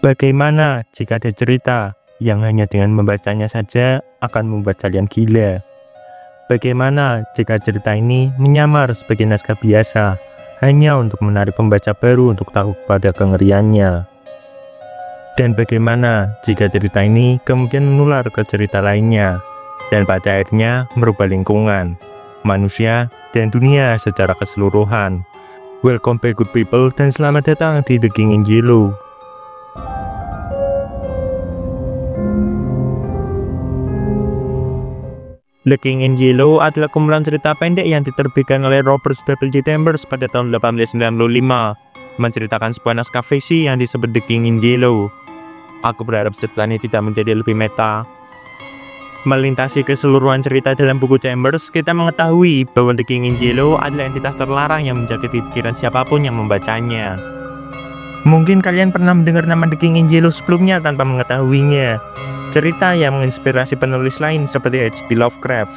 Bagaimana jika ada cerita yang hanya dengan membacanya saja akan membuat kalian gila? Bagaimana jika cerita ini menyamar sebagai naskah biasa hanya untuk menarik pembaca baru untuk tahu pada kengeriannya? Dan bagaimana jika cerita ini kemudian menular ke cerita lainnya dan pada akhirnya merubah lingkungan, manusia, dan dunia secara keseluruhan? Welcome back good people dan selamat datang di The King in Yellow. The King in Yellow adalah kumpulan cerita pendek yang diterbitkan oleh Robert W. Chambers pada tahun 1895, menceritakan sebuah naskah fiksi yang disebut The King in Yellow. Aku berharap setelah ini tidak menjadi lebih meta. Melintasi keseluruhan cerita dalam buku Chambers, kita mengetahui bahwa The King in Yellow adalah entitas terlarang yang menjangkiti pikiran siapapun yang membacanya. Mungkin kalian pernah mendengar nama The King in Yellow sebelumnya tanpa mengetahuinya. Cerita yang menginspirasi penulis lain seperti H.P. Lovecraft.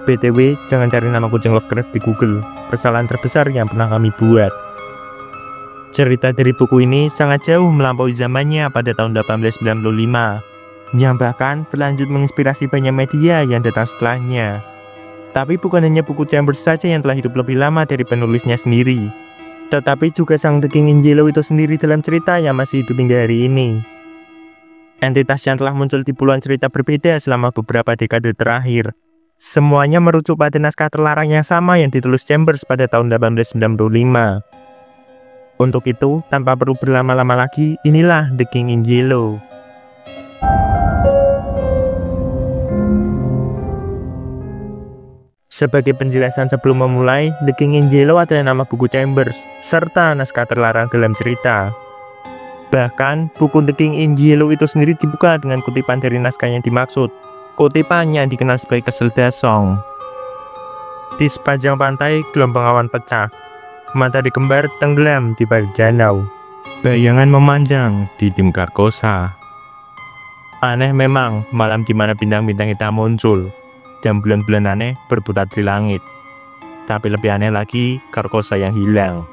BTW, jangan cari nama kucing Lovecraft di Google. Kesalahan terbesar yang pernah kami buat. Cerita dari buku ini sangat jauh melampaui zamannya pada tahun 1895, yang bahkan berlanjut menginspirasi banyak media yang datang setelahnya. Tapi bukan hanya buku Chambers saja yang telah hidup lebih lama dari penulisnya sendiri, tetapi juga sang The King in Yellow itu sendiri dalam cerita yang masih hidup hingga hari ini. Entitas yang telah muncul di puluhan cerita berbeda selama beberapa dekade terakhir. Semuanya merujuk pada naskah terlarang yang sama yang ditulis Chambers pada tahun 1895. Untuk itu, tanpa perlu berlama-lama lagi, inilah The King in Yellow. Sebagai penjelasan sebelum memulai, The King in Yellow adalah nama buku Chambers, serta naskah terlarang dalam cerita. Bahkan, buku The King in Yellow itu sendiri dibuka dengan kutipan dari naskah yang dimaksud. Kutipan yang dikenal sebagai Keselda Song. Di sepanjang pantai, gelombang awan pecah. Matahari kembar tenggelam di balik danau. Bayangan memanjang di tim Carcosa. Aneh memang malam di mana bintang-bintang hitam muncul dan bulan-bulan aneh berputar di langit. Tapi lebih aneh lagi, Carcosa yang hilang.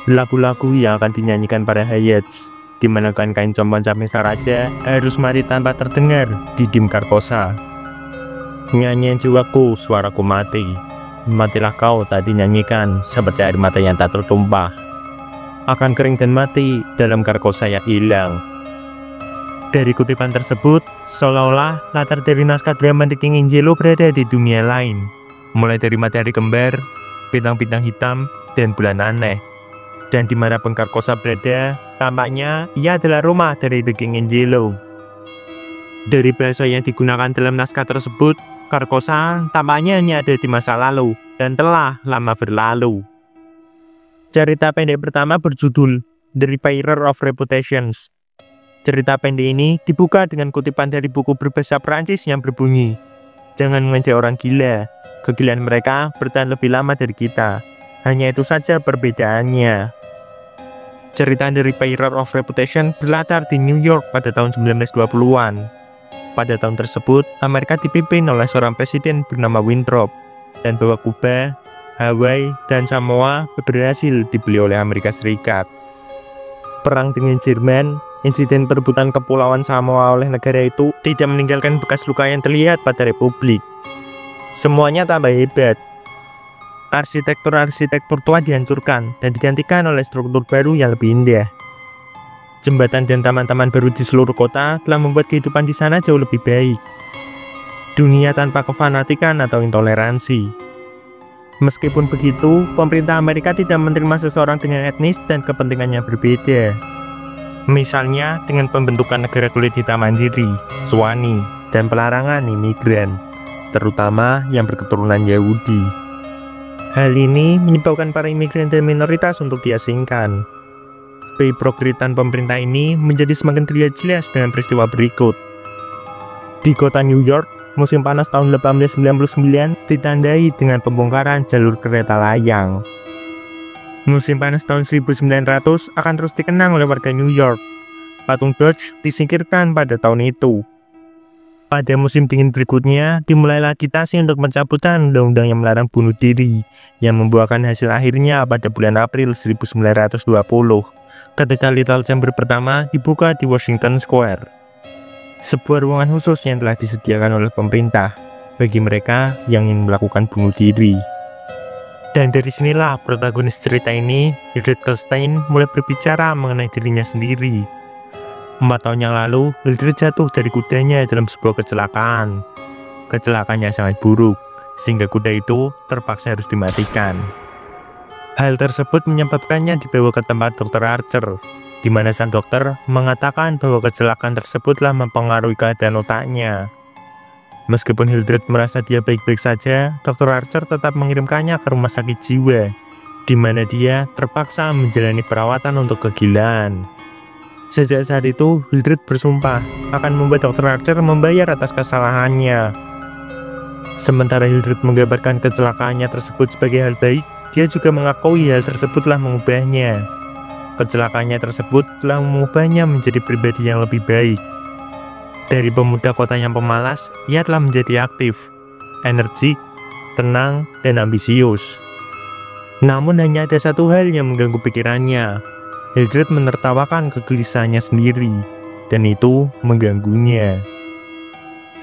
Lagu-lagu yang akan dinyanyikan para Hayats, di mana kain compang camping Saraja harus mati tanpa terdengar di dim Carcosa. Nyanyian jiwaku, suaraku mati. Matilah kau tak dinyanyikan, seperti air mata yang tak tertumpah. Akan kering dan mati dalam Carcosa yang hilang. Dari kutipan tersebut, seolah-olah latar dari naskah drama The King in Yellow berada di dunia lain. Mulai dari matahari kembar, bintang-bintang hitam, dan bulan aneh. Dan di mana pun Carcosa berada, tampaknya ia adalah rumah dari The King in Yellow. Dari bahasa yang digunakan dalam naskah tersebut, Carcosa tampaknya hanya ada di masa lalu dan telah lama berlalu. Cerita pendek pertama berjudul The Repairer of Reputations. Cerita pendek ini dibuka dengan kutipan dari buku berbahasa Perancis yang berbunyi, "Jangan mengejek orang gila, kegilaan mereka bertahan lebih lama dari kita. Hanya itu saja perbedaannya." Cerita The Repairer of Reputation berlatar di New York pada tahun 1920-an. Pada tahun tersebut, Amerika dipimpin oleh seorang presiden bernama Winthrop, dan bahwa Kuba, Hawaii, dan Samoa berhasil dibeli oleh Amerika Serikat. Perang dengan Jerman, insiden perebutan kepulauan Samoa oleh negara itu tidak meninggalkan bekas luka yang terlihat pada Republik. Semuanya tambah hebat. Arsitektur-arsitektur tua dihancurkan dan digantikan oleh struktur baru yang lebih indah. Jembatan dan taman-taman baru di seluruh kota telah membuat kehidupan di sana jauh lebih baik. Dunia tanpa kefanatikan atau intoleransi. Meskipun begitu, pemerintah Amerika tidak menerima seseorang dengan etnis dan kepentingan yang berbeda. Misalnya dengan pembentukan negara kulit hitam mandiri, Suwani, dan pelarangan imigran, terutama yang berketurunan Yahudi. Hal ini menyebabkan para imigran dan minoritas untuk diasingkan. Keprogritan pemerintah ini menjadi semakin terlihat jelas dengan peristiwa berikut. Di kota New York, musim panas tahun 1899 ditandai dengan pembongkaran jalur kereta layang. Musim panas tahun 1900 akan terus dikenang oleh warga New York. Patung Dodge disingkirkan pada tahun itu. Pada musim dingin berikutnya, dimulailah agitasi untuk pencabutan undang-undang yang melarang bunuh diri, yang membuahkan hasil akhirnya pada bulan April 1920. ketika lethal chamber pertama dibuka di Washington Square, sebuah ruangan khusus yang telah disediakan oleh pemerintah bagi mereka yang ingin melakukan bunuh diri. Dan dari sinilah protagonis cerita ini, Hildred Costain, mulai berbicara mengenai dirinya sendiri. 4 tahun yang lalu, Hildred jatuh dari kudanya dalam sebuah kecelakaan. Kecelakaannya sangat buruk, sehingga kuda itu terpaksa harus dimatikan. Hal tersebut menyebabkannya dibawa ke tempat Dr. Archer, di mana sang dokter mengatakan bahwa kecelakaan tersebutlah mempengaruhi keadaan otaknya. Meskipun Hildred merasa dia baik-baik saja, Dr. Archer tetap mengirimkannya ke rumah sakit jiwa, di mana dia terpaksa menjalani perawatan untuk kegilaan. Sejak saat itu, Hildred bersumpah akan membuat Dr. Archer membayar atas kesalahannya. Sementara Hildred menggambarkan kecelakaannya tersebut sebagai hal baik, dia juga mengakui hal tersebut telah mengubahnya. Kecelakaannya tersebut telah mengubahnya menjadi pribadi yang lebih baik. Dari pemuda kota yang pemalas, ia telah menjadi aktif, energik, tenang, dan ambisius. Namun hanya ada satu hal yang mengganggu pikirannya. Hildred menertawakan kegelisahannya sendiri, dan itu mengganggunya.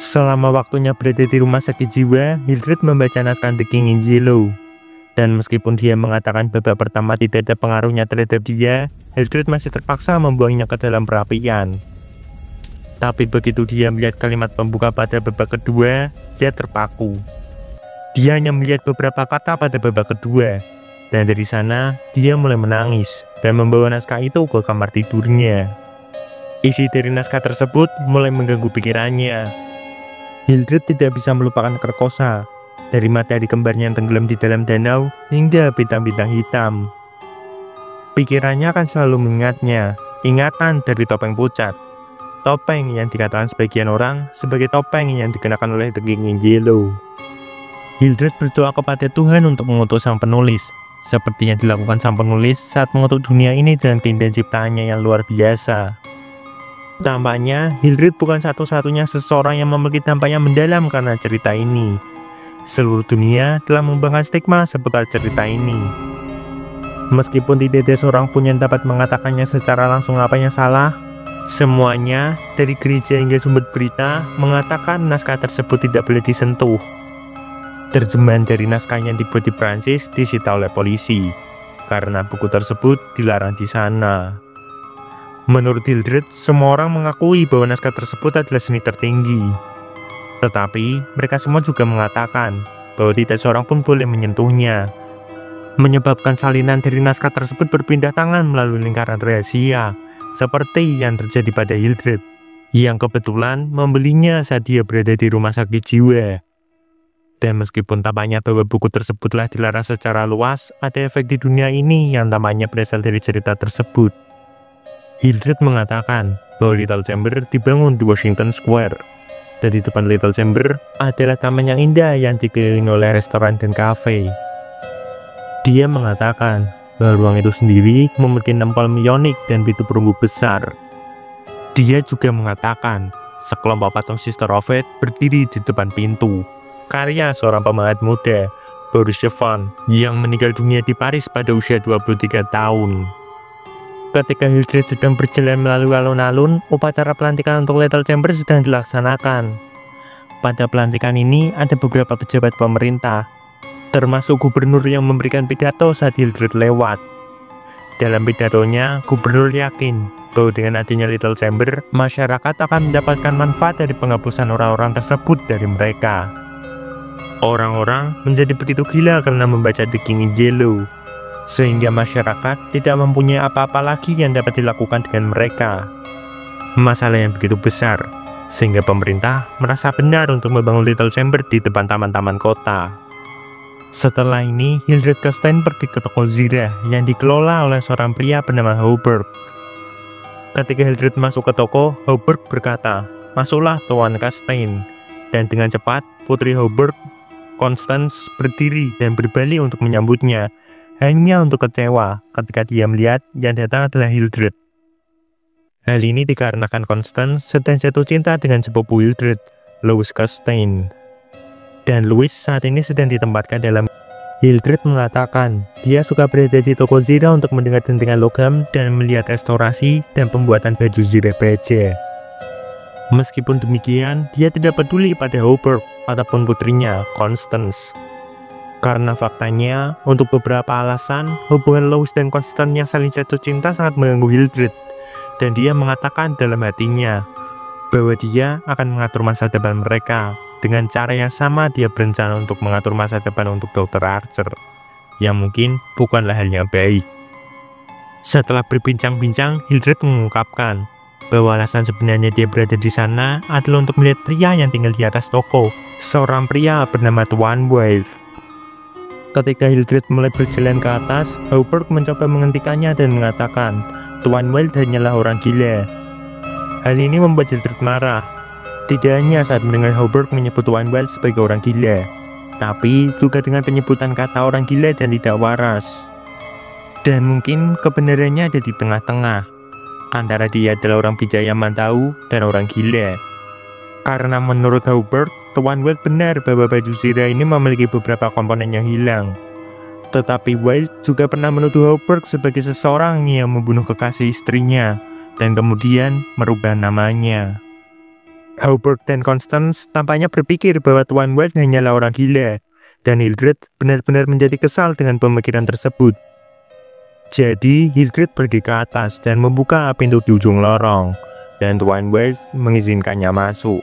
Selama waktunya berada di rumah sakit jiwa, Hildred membaca naskah The King in Yellow. Dan meskipun dia mengatakan babak pertama tidak ada pengaruhnya terhadap dia, Hildred masih terpaksa membuangnya ke dalam perapian. Tapi begitu dia melihat kalimat pembuka pada babak kedua, dia terpaku. Dia hanya melihat beberapa kata pada babak kedua, dan dari sana dia mulai menangis dan membawa naskah itu ke kamar tidurnya. Isi dari naskah tersebut mulai mengganggu pikirannya. Hildred tidak bisa melupakan Carcosa, dari matahari kembarnya yang tenggelam di dalam danau hingga bintang-bintang hitam. Pikirannya akan selalu mengingatnya, ingatan dari topeng pucat. Topeng yang dikatakan sebagian orang sebagai topeng yang dikenakan oleh The King in Yellow. Hildred berdoa kepada Tuhan untuk mengutus sang penulis, seperti yang dilakukan sang penulis saat mengutuk dunia ini dengan keindahan ciptaannya yang luar biasa. Tampaknya Hildred bukan satu-satunya seseorang yang memiliki dampak yang mendalam karena cerita ini. Seluruh dunia telah membahas stigma seputar cerita ini. Meskipun tidak ada seorang pun yang dapat mengatakannya secara langsung apa yang salah, semuanya, dari gereja hingga sumber berita, mengatakan naskah tersebut tidak boleh disentuh. Terjemahan dari naskah yang dibuat di Prancis disita oleh polisi, karena buku tersebut dilarang di sana. Menurut Hildred, semua orang mengakui bahwa naskah tersebut adalah seni tertinggi. Tetapi, mereka semua juga mengatakan bahwa tidak seorang pun boleh menyentuhnya, menyebabkan salinan dari naskah tersebut berpindah tangan melalui lingkaran rahasia, seperti yang terjadi pada Hildred, yang kebetulan membelinya saat dia berada di rumah sakit jiwa. Dan meskipun tampaknya bahwa buku tersebut telah dilarang secara luas, ada efek di dunia ini yang tampaknya berasal dari cerita tersebut. Hildred mengatakan bahwa Little Chamber dibangun di Washington Square, dan di depan Little Chamber adalah taman yang indah yang dikelilingi oleh restoran dan kafe. Dia mengatakan bahwa ruang itu sendiri memiliki 6 kolom ionik dan pintu perunggu besar. Dia juga mengatakan sekelompok patung Sister of Fate berdiri di depan pintu, karya seorang pemahat muda, Boris Chevan, yang meninggal dunia di Paris pada usia 23 tahun. Ketika Hildred sedang berjalan melalui alun-alun, upacara pelantikan untuk Little Chamber sedang dilaksanakan. Pada pelantikan ini ada beberapa pejabat pemerintah, termasuk gubernur yang memberikan pidato saat Hildred lewat. Dalam pidatonya, gubernur yakin bahwa dengan adanya Little Chamber, masyarakat akan mendapatkan manfaat dari penghapusan orang-orang tersebut dari mereka. Orang-orang menjadi begitu gila karena membaca The King in Yellow, sehingga masyarakat tidak mempunyai apa-apa lagi yang dapat dilakukan dengan mereka. Masalah yang begitu besar, sehingga pemerintah merasa benar untuk membangun Little Chamber di depan taman-taman kota. Setelah ini, Hildred Costain pergi ke toko Zira yang dikelola oleh seorang pria bernama Hauberg. Ketika Hildred masuk ke toko, Hauberg berkata, "Masuklah Tuan Costain." Dan dengan cepat, putri Hauberg, Constance, berdiri dan berbalik untuk menyambutnya, hanya untuk kecewa ketika dia melihat yang datang adalah Hildred. Hal ini dikarenakan Constance sedang jatuh cinta dengan sepupu Hildred, Louis Costain. Dan Louis saat ini sedang ditempatkan dalam Hildred mengatakan dia suka berada di toko Zira untuk mendengar dentingan logam dan melihat restorasi dan pembuatan baju Zira baja. Meskipun demikian, dia tidak peduli pada Howberk ataupun putrinya, Constance. Karena faktanya, untuk beberapa alasan, hubungan Louis dan Constance yang saling jatuh cinta sangat mengganggu Hildred. Dan dia mengatakan dalam hatinya bahwa dia akan mengatur masa depan mereka. Dengan cara yang sama, dia berencana untuk mengatur masa depan untuk Dr. Archer, yang mungkin bukanlah hal yang baik. Setelah berbincang-bincang, Hildred mengungkapkan bahwa alasan sebenarnya dia berada di sana adalah untuk melihat pria yang tinggal di atas toko, seorang pria bernama Tuan Wild. Ketika Hildred mulai berjalan ke atas, Howberk mencoba menghentikannya dan mengatakan, Tuan Wild hanyalah orang gila. Hal ini membuat Hildred marah. Tidak hanya saat mendengar Howberk menyebut Tuan Wild sebagai orang gila, tapi juga dengan penyebutan kata orang gila dan tidak waras. Dan mungkin kebenarannya ada di tengah-tengah, antara dia adalah orang bijak yang tahu dan orang gila. Karena menurut Howberk, Tuan Wild benar bahwa baju Zira ini memiliki beberapa komponen yang hilang. Tetapi Wild juga pernah menuduh Howberk sebagai seseorang yang membunuh kekasih istrinya, dan kemudian merubah namanya. Howberk dan Constance tampaknya berpikir bahwa Tuan Wild hanyalah orang gila, dan Hildred benar-benar menjadi kesal dengan pemikiran tersebut. Jadi, Hildred pergi ke atas dan membuka pintu di ujung lorong, dan Tuan Wild mengizinkannya masuk.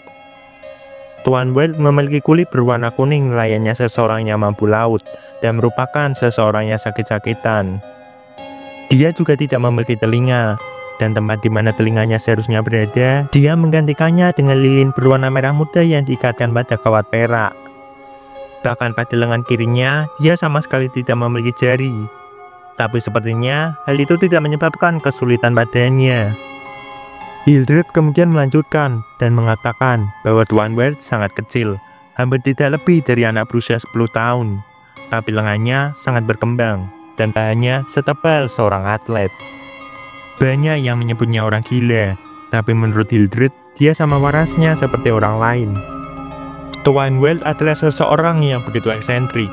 Tuan Wild memiliki kulit berwarna kuning layaknya seseorang yang mampu laut, dan merupakan seseorang yang sakit-sakitan. Dia juga tidak memiliki telinga, dan tempat di mana telinganya seharusnya berada, dia menggantikannya dengan lilin berwarna merah muda yang diikatkan pada kawat perak. Bahkan pada lengan kirinya, dia sama sekali tidak memiliki jari. Tapi sepertinya, hal itu tidak menyebabkan kesulitan badannya. Hildred kemudian melanjutkan dan mengatakan bahwa Tuan Wild sangat kecil, hampir tidak lebih dari anak berusia 10 tahun. Tapi lengannya sangat berkembang, dan bahannya setebal seorang atlet. Banyak yang menyebutnya orang gila, tapi menurut Hildred, dia sama warasnya seperti orang lain. Tuan Wild adalah seseorang yang begitu eksentrik.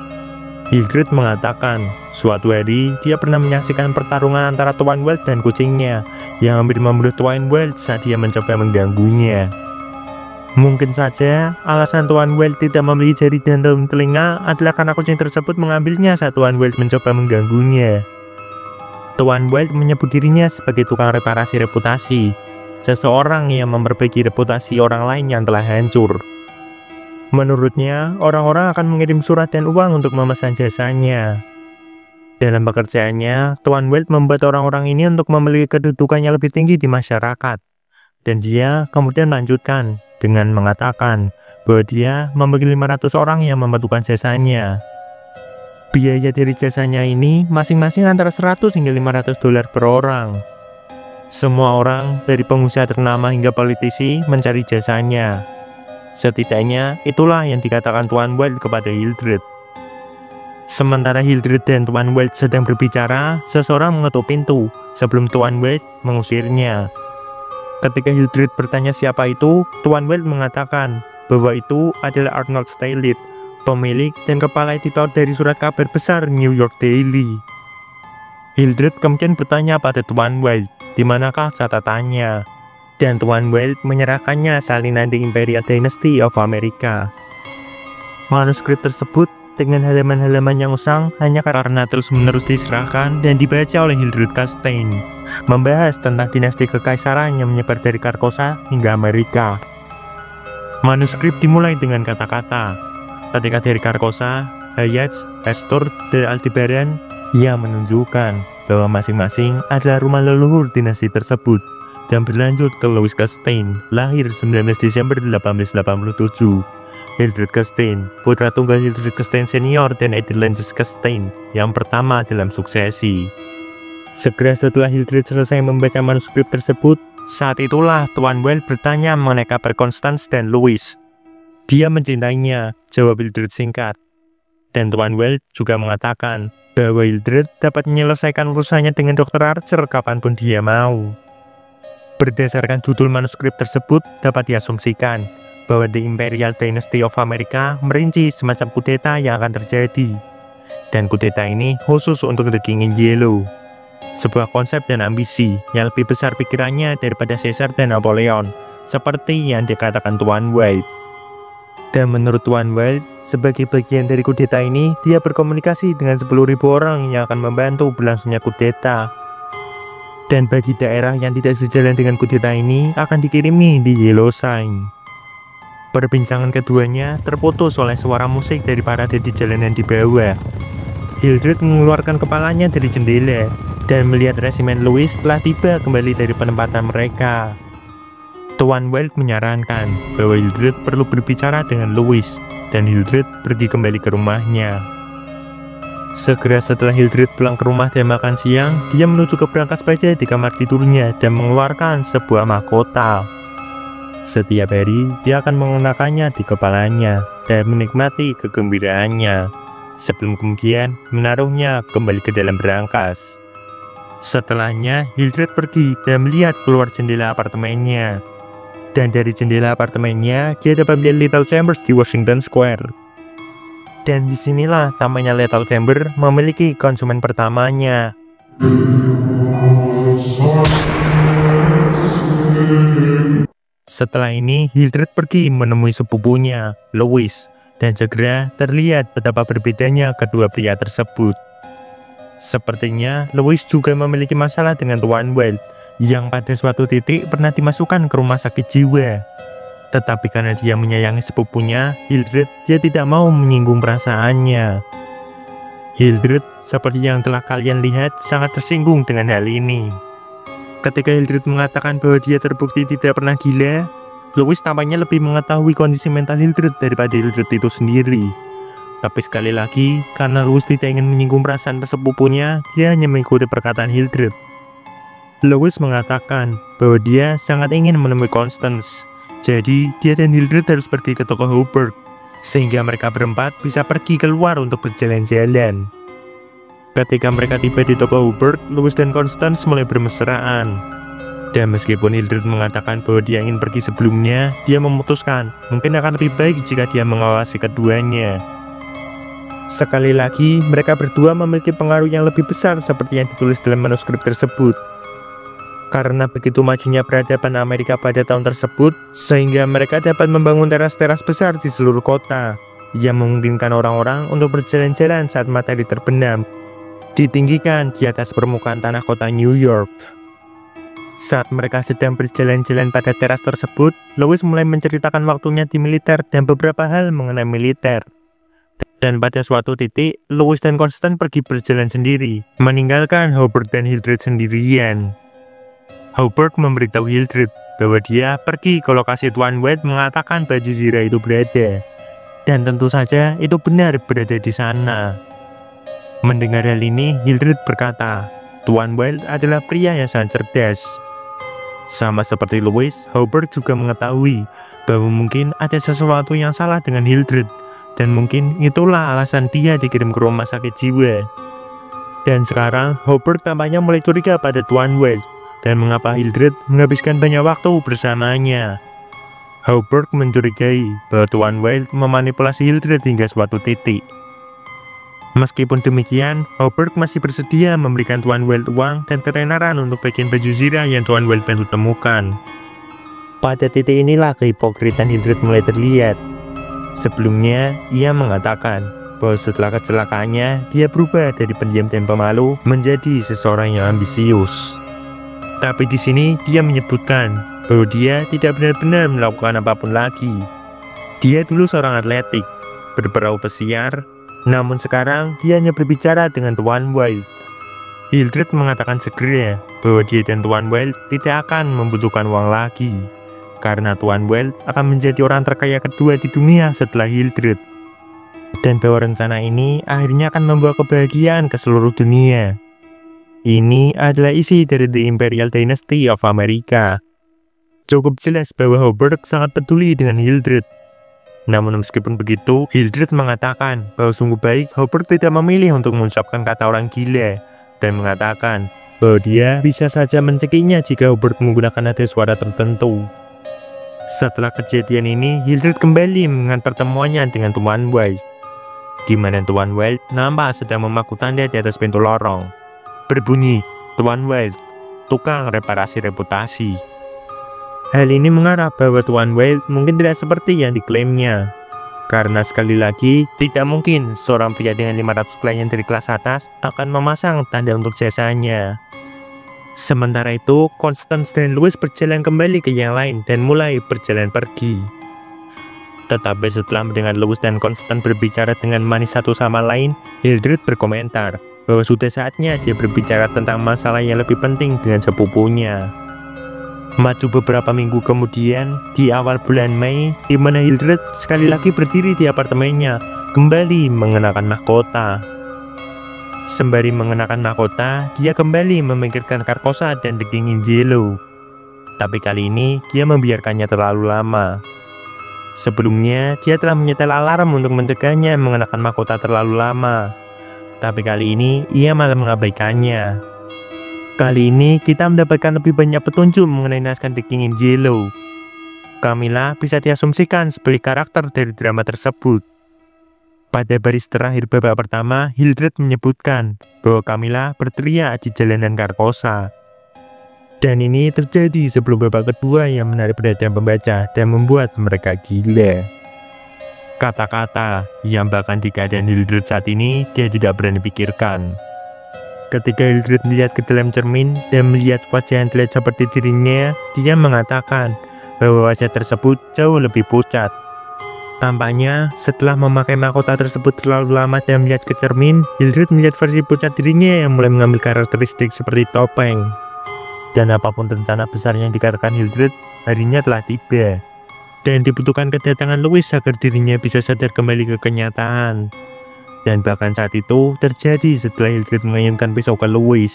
Hildred mengatakan, suatu hari dia pernah menyaksikan pertarungan antara Tuan Wild dan kucingnya, yang hampir membunuh Tuan Wild saat dia mencoba mengganggunya. Mungkin saja, alasan Tuan Wild tidak memiliki jari dan daun telinga adalah karena kucing tersebut mengambilnya saat Tuan Wild mencoba mengganggunya. Tuan Wild menyebut dirinya sebagai tukang reparasi reputasi, seseorang yang memperbaiki reputasi orang lain yang telah hancur. Menurutnya, orang-orang akan mengirim surat dan uang untuk memesan jasanya. Dalam pekerjaannya, Tuan Wild membuat orang-orang ini untuk memiliki kedudukan yang lebih tinggi di masyarakat. Dan dia kemudian melanjutkan dengan mengatakan bahwa dia memiliki 500 orang yang membutuhkan jasanya. Biaya dari jasanya ini masing-masing antara 100 hingga 500 dolar per orang. Semua orang, dari pengusaha ternama hingga politisi, mencari jasanya. Setidaknya, itulah yang dikatakan Tuan Wild kepada Hildred. Sementara Hildred dan Tuan Wild sedang berbicara, seseorang mengetuk pintu sebelum Tuan Wild mengusirnya. Ketika Hildred bertanya siapa itu, Tuan Wild mengatakan bahwa itu adalah Arnold Stylitt, pemilik dan kepala editor dari surat kabar besar New York Daily. Hildred kemudian bertanya pada Tuan Wild, di manakah catatannya? Dan Tuan Wild menyerahkannya salinan The Imperial Dynasty of America. Manuskrip tersebut dengan halaman-halaman yang usang hanya karena terus-menerus diserahkan dan dibaca oleh Hildred Castaigne, membahas tentang dinasti kekaisaran yang menyebar dari Carcosa hingga Amerika. Manuskrip dimulai dengan kata-kata ketika dari Carcosa, Hayats, Astor, dan Aldebaran, yang menunjukkan bahwa masing-masing adalah rumah leluhur dinasti tersebut, dan berlanjut ke Louis Castaigne, lahir 19 Desember 1887. Hildred Castaigne, putra tunggal Hildred Castaigne senior dan Edith Castaigne yang pertama dalam suksesi. Segera setelah Hildred selesai membaca manuskrip tersebut, saat itulah Tuan Wild bertanya mengenai kabar Constance dan Louis. Dia mencintainya, jawab Hildred singkat. Dan Tuan Wild juga mengatakan bahwa Hildred dapat menyelesaikan urusannya dengan Dr. Archer kapanpun dia mau. Berdasarkan judul manuskrip tersebut, dapat diasumsikan bahwa The Imperial Dynasty of America merinci semacam kudeta yang akan terjadi. Dan kudeta ini khusus untuk The King in Yellow. Sebuah konsep dan ambisi yang lebih besar pikirannya daripada Caesar dan Napoleon, seperti yang dikatakan Tuan White. Dan menurut Tuan White, sebagai bagian dari kudeta ini, dia berkomunikasi dengan 10.000 orang yang akan membantu berlangsungnya kudeta. Dan bagi daerah yang tidak sejalan dengan kudeta ini akan dikirimi di Yellow Sign. Perbincangan keduanya terputus oleh suara musik dari parade di jalanan di bawah. Hildred mengeluarkan kepalanya dari jendela dan melihat resimen Louis telah tiba kembali dari penempatan mereka. Tuan White menyarankan bahwa Hildred perlu berbicara dengan Louis, dan Hildred pergi kembali ke rumahnya. Segera setelah Hildred pulang ke rumah dan makan siang, dia menuju ke brankas baja di kamar tidurnya dan mengeluarkan sebuah mahkota. Setiap hari, dia akan mengenakannya di kepalanya dan menikmati kegembiraannya, sebelum kemudian menaruhnya kembali ke dalam brankas. Setelahnya, Hildred pergi dan melihat keluar jendela apartemennya. Dan dari jendela apartemennya, dia dapat melihat Little Chambers di Washington Square. Dan disinilah tampaknya Little Chamber memiliki konsumen pertamanya. Setelah ini, Hildred pergi menemui sepupunya, Louis, dan segera terlihat betapa berbedanya kedua pria tersebut. Sepertinya, Louis juga memiliki masalah dengan Tuan White, yang pada suatu titik pernah dimasukkan ke rumah sakit jiwa. Tetapi karena dia menyayangi sepupunya, Hildred, dia tidak mau menyinggung perasaannya. Hildred, seperti yang telah kalian lihat, sangat tersinggung dengan hal ini. Ketika Hildred mengatakan bahwa dia terbukti tidak pernah gila, Louis tampaknya lebih mengetahui kondisi mental Hildred daripada Hildred itu sendiri. Tapi sekali lagi, karena Louis tidak ingin menyinggung perasaan sepupunya, dia hanya mengikuti perkataan Hildred. Louis mengatakan bahwa dia sangat ingin menemui Constance. Jadi, dia dan Hildred harus pergi ke toko Hauberg, sehingga mereka berempat bisa pergi keluar untuk berjalan-jalan. Ketika mereka tiba di toko Hauberg, Louis dan Constance mulai bermesraan. Dan meskipun Hildred mengatakan bahwa dia ingin pergi sebelumnya, dia memutuskan mungkin akan lebih baik jika dia mengawasi keduanya. Sekali lagi, mereka berdua memiliki pengaruh yang lebih besar seperti yang ditulis dalam manuskrip tersebut. Karena begitu majunya peradaban Amerika pada tahun tersebut, sehingga mereka dapat membangun teras-teras besar di seluruh kota, yang memungkinkan orang-orang untuk berjalan-jalan saat matahari terbenam, ditinggikan di atas permukaan tanah kota New York. Saat mereka sedang berjalan-jalan pada teras tersebut, Louis mulai menceritakan waktunya di militer dan beberapa hal mengenai militer. Dan pada suatu titik, Louis dan Constance pergi berjalan sendiri, meninggalkan Hauberg dan Hildred sendirian. Hauberg memberitahu Hildred bahwa dia pergi ke lokasi Tuan White mengatakan baju zirah itu berada. Dan tentu saja itu benar berada di sana. Mendengar hal ini, Hildred berkata, Tuan White adalah pria yang sangat cerdas. Sama seperti Louis, Hauberg juga mengetahui bahwa mungkin ada sesuatu yang salah dengan Hildred. Dan mungkin itulah alasan dia dikirim ke rumah sakit jiwa. Dan sekarang, Hauberg tampaknya mulai curiga pada Tuan White. Dan mengapa Hildred menghabiskan banyak waktu bersamanya. Hauberg mencurigai bahwa Tuan White memanipulasi Hildred hingga suatu titik. Meskipun demikian, Hauberg masih bersedia memberikan Tuan White uang dan ketenaran untuk bagian baju zirah yang Tuan White bantu temukan. Pada titik inilah kehipokritan Hildred mulai terlihat. Sebelumnya, ia mengatakan bahwa setelah kecelakaannya, dia berubah dari pendiam dan pemalu menjadi seseorang yang ambisius. Tapi di sini dia menyebutkan bahwa dia tidak benar-benar melakukan apapun lagi. Dia dulu seorang atletik, berperahu pesiar, namun sekarang dia hanya berbicara dengan Tuan White. Hildred mengatakan segera bahwa dia dan Tuan White tidak akan membutuhkan uang lagi, karena Tuan White akan menjadi orang terkaya kedua di dunia setelah Hildred. Dan bahwa rencana ini akhirnya akan membawa kebahagiaan ke seluruh dunia. Ini adalah isi dari The Imperial Dynasty of America. Cukup jelas bahwa Hauberg sangat peduli dengan Hildred. Namun meskipun begitu, Hildred mengatakan bahwa sungguh baik Hauberg tidak memilih untuk mengucapkan kata orang gila, dan mengatakan bahwa dia bisa saja mencekinya jika Hauberg menggunakan nada suara tertentu. Setelah kejadian ini, Hildred kembali mengingat pertemuannya dengan Tuan White. di mana Tuan Wild nampak sedang memaku tanda di atas pintu lorong. Berbunyi, Tuan Wild, tukang reparasi reputasi. Hal ini mengarah bahwa Tuan Wild mungkin tidak seperti yang diklaimnya. Karena sekali lagi, tidak mungkin seorang pria dengan 500 klien dari kelas atas akan memasang tanda untuk jasanya. Sementara itu, Constance dan Louis berjalan kembali ke yang lain dan mulai berjalan pergi. Tetapi setelah mendengar Louis dan Constance berbicara dengan manis satu sama lain, Hildred berkomentar bahwa sudah saatnya dia berbicara tentang masalah yang lebih penting dengan sepupunya. Maju beberapa minggu kemudian, di awal bulan Mei, di mana Hildred sekali lagi berdiri di apartemennya, kembali mengenakan mahkota. Sembari mengenakan mahkota, dia kembali memikirkan Carcosa dan The King in Yellow. Tapi kali ini, dia membiarkannya terlalu lama. Sebelumnya, dia telah menyetel alarm untuk mencegahnya mengenakan mahkota terlalu lama. Tapi kali ini, ia malah mengabaikannya. Kali ini kita mendapatkan lebih banyak petunjuk mengenai naskah The King in Yellow. Camilla bisa diasumsikan sebagai karakter dari drama tersebut. Pada baris terakhir babak pertama, Hildred menyebutkan bahwa Camilla berteriak di jalanan Carcosa. Dan ini terjadi sebelum babak kedua yang menarik perhatian pembaca dan membuat mereka gila. Kata-kata yang bahkan di keadaan Hildred saat ini dia tidak berani pikirkan. Ketika Hildred melihat ke dalam cermin dan melihat wajah yang terlihat seperti dirinya, dia mengatakan bahwa wajah tersebut jauh lebih pucat. Tampaknya setelah memakai mahkota tersebut terlalu lama dan melihat ke cermin, Hildred melihat versi pucat dirinya yang mulai mengambil karakteristik seperti topeng. Dan apapun rencana besar yang dikatakan Hildred, harinya telah tiba. Dan dibutuhkan kedatangan Louis agar dirinya bisa sadar kembali ke kenyataan. Dan bahkan saat itu terjadi setelah Hildred mengaitkan pisau ke Louis.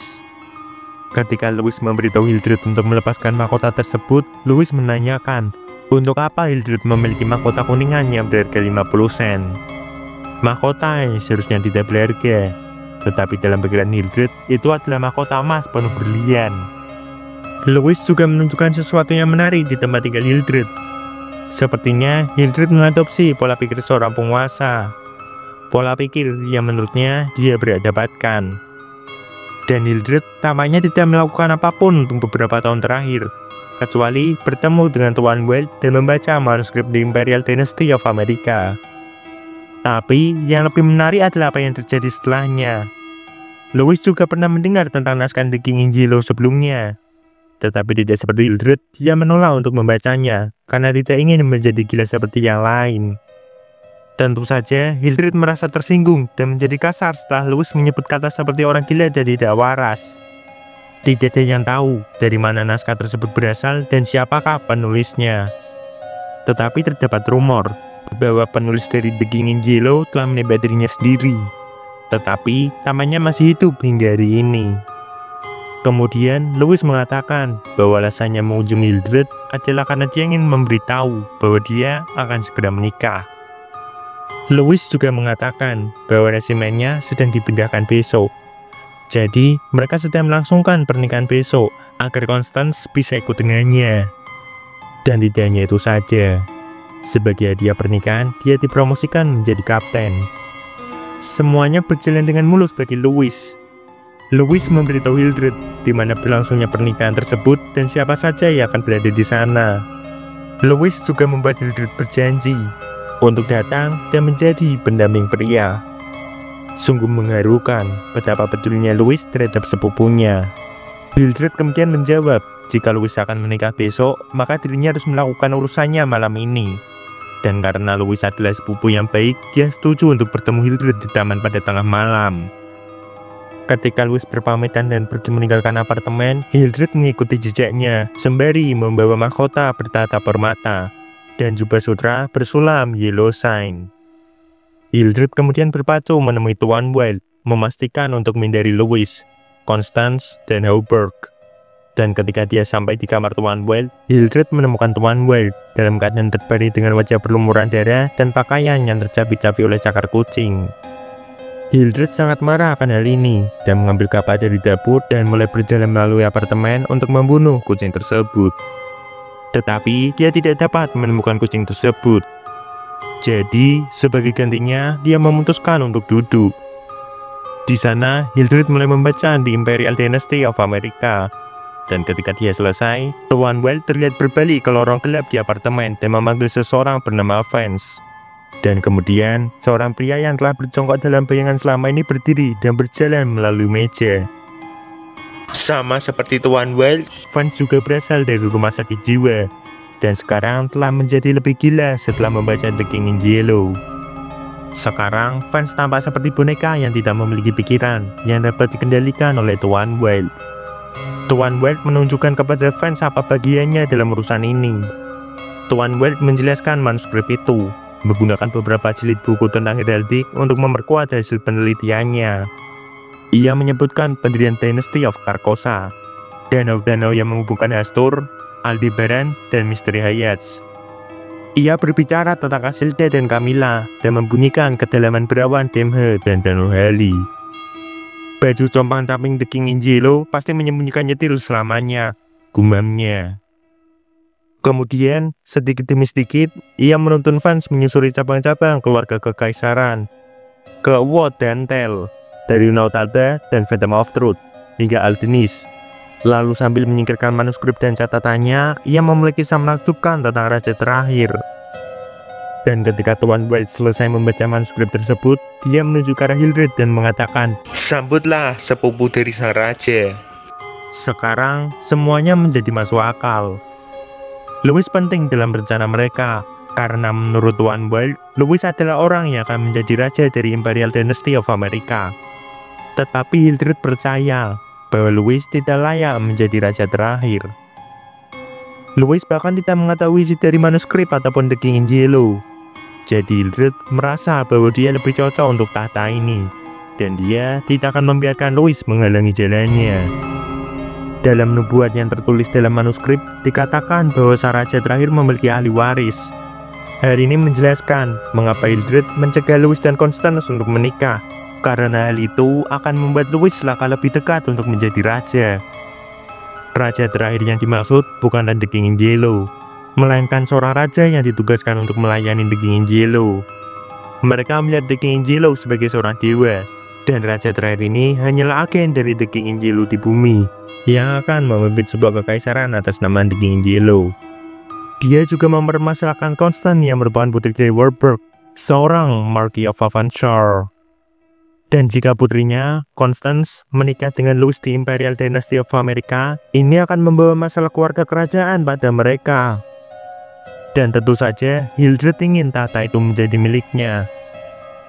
Ketika Louis memberitahu Hildred untuk melepaskan mahkota tersebut, Louis menanyakan untuk apa Hildred memiliki mahkota kuningan yang berharga 50 sen. Mahkota yang seharusnya tidak berharga, tetapi dalam pikiran Hildred itu adalah mahkota emas penuh berlian. Louis juga menunjukkan sesuatu yang menarik di tempat tinggal Hildred. Sepertinya Hildred mengadopsi pola pikir seorang penguasa. Pola pikir yang menurutnya dia berhak dapatkan. Dan Hildred tampaknya tidak melakukan apapun untuk beberapa tahun terakhir, kecuali bertemu dengan Tuan Wild dan membaca manuskrip The Imperial Dynasty of America. Tapi yang lebih menarik adalah apa yang terjadi setelahnya. Louis juga pernah mendengar tentang naskah The King in Yellow sebelumnya. Tetapi tidak seperti Hildred, dia menolak untuk membacanya karena tidak ingin menjadi gila seperti yang lain. Tentu saja, Hildred merasa tersinggung dan menjadi kasar setelah Louis menyebut kata seperti orang gila dan tidak waras. Tidak ada yang tahu dari mana naskah tersebut berasal dan siapakah penulisnya. Tetapi terdapat rumor bahwa penulis dari The King in Yellow telah menembak dirinya sendiri. Tetapi tampaknya masih hidup hingga hari ini. Kemudian, Louis mengatakan bahwa alasannya mengunjungi Hildred adalah karena dia ingin memberitahu bahwa dia akan segera menikah. Louis juga mengatakan bahwa resimennya sedang dipindahkan besok. Jadi, mereka sedang melangsungkan pernikahan besok agar Constance bisa ikut dengannya. Dan tidak hanya itu saja. Sebagai hadiah pernikahan, dia dipromosikan menjadi kapten. Semuanya berjalan dengan mulus bagi Louis. Louis memberitahu Hildred di mana berlangsungnya pernikahan tersebut dan siapa saja yang akan berada di sana. Louis juga membuat Hildred berjanji untuk datang dan menjadi pendamping pria. Sungguh mengharukan betapa pedulinya Louis terhadap sepupunya. Hildred kemudian menjawab, jika Louis akan menikah besok, maka dirinya harus melakukan urusannya malam ini. Dan karena Louis adalah sepupu yang baik, dia setuju untuk bertemu Hildred di taman pada tengah malam. Ketika Louis berpamitan dan pergi meninggalkan apartemen, Hildred mengikuti jejaknya, sembari membawa mahkota bertata permata dan jubah sutra bersulam Yellow Sign. Hildred kemudian berpacu menemui Tuan Wild, memastikan untuk menghindari Louis, Constance, dan Hauberg. Dan ketika dia sampai di kamar Tuan Wild, Hildred menemukan Tuan Wild dalam keadaan terbaring dengan wajah berlumuran darah dan pakaian yang tercapit-capit oleh cakar kucing. Hildred sangat marah akan hal ini dan mengambil kapak dari dapur dan mulai berjalan melalui apartemen untuk membunuh kucing tersebut. Tetapi dia tidak dapat menemukan kucing tersebut. Jadi, sebagai gantinya, dia memutuskan untuk duduk. Di sana, Hildred mulai membaca The Imperial Dynasty of America. Dan ketika dia selesai, Tuan Wild terlihat berbalik ke lorong gelap di apartemen dan memanggil seseorang bernama Vance. Dan kemudian, seorang pria yang telah berjongkok dalam bayangan selama ini berdiri dan berjalan melalui meja. Sama seperti Tuan Wild, Vance juga berasal dari rumah sakit jiwa. Dan sekarang telah menjadi lebih gila setelah membaca The King in Yellow. Sekarang, Vance tampak seperti boneka yang tidak memiliki pikiran, yang dapat dikendalikan oleh Tuan Wild. Tuan Wild menunjukkan kepada Vance apa bagiannya dalam urusan ini. Tuan Wild menjelaskan manuskrip itu, menggunakan beberapa jilid buku tentang heraldik untuk memperkuat hasil penelitiannya. Ia menyebutkan pendirian Dynasty of Carcosa, danau-danau yang menghubungkan Hastur, Aldebaran, dan Misteri Hayats. Ia berbicara tentang Casilda dan Camilla dan membunyikan kedalaman berawan Demhe dan Danau Hali. Baju compang-camping The King in Yellow pasti menyembunyikan nyetir selamanya, gumamnya. Kemudian, sedikit demi sedikit, ia menuntun Vance menyusuri cabang-cabang keluarga kekaisaran, ke Wood dan Tel, dari Nautalba dan Phantom of Truth, hingga Aldenis. Lalu sambil menyingkirkan manuskrip dan catatannya, ia memiliki kisah menakjubkan tentang raja terakhir. Dan ketika Tuan Wild selesai membaca manuskrip tersebut, dia menuju ke arah Hildred dan mengatakan, "Sambutlah sepupu dari sang raja." Sekarang, semuanya menjadi masuk akal. Louis penting dalam rencana mereka, karena menurut Tuan Wild, Louis adalah orang yang akan menjadi raja dari Imperial Dynasty of America. Tetapi Hildred percaya bahwa Louis tidak layak menjadi raja terakhir. Louis bahkan tidak mengetahui isi dari manuskrip ataupun The King in Yellow. Jadi Hildred merasa bahwa dia lebih cocok untuk tahta ini, dan dia tidak akan membiarkan Louis menghalangi jalannya. Dalam nubuat yang tertulis dalam manuskrip, dikatakan bahwa sang raja terakhir memiliki ahli waris. Hal ini menjelaskan mengapa Hildred mencegah Louis dan Constance untuk menikah, karena hal itu akan membuat Louis selangkah lebih dekat untuk menjadi raja. Raja terakhir yang dimaksud bukanlah The King in Yellow, melainkan seorang raja yang ditugaskan untuk melayani The King in Yellow. Mereka melihat The King in Yellow sebagai seorang dewa, dan raja terakhir ini hanyalah agen dari The King in Yellow di bumi, yang akan memimpin sebuah kekaisaran atas nama The King in Yellow. Dia juga mempermasalahkan Constance yang merupakan putri dari Warburg, seorang Marquis of Avonshire. Dan jika putrinya, Constance, menikah dengan Louis di Imperial Dynasty of America, ini akan membawa masalah keluarga kerajaan pada mereka. Dan tentu saja, Hildred ingin tahta itu menjadi miliknya.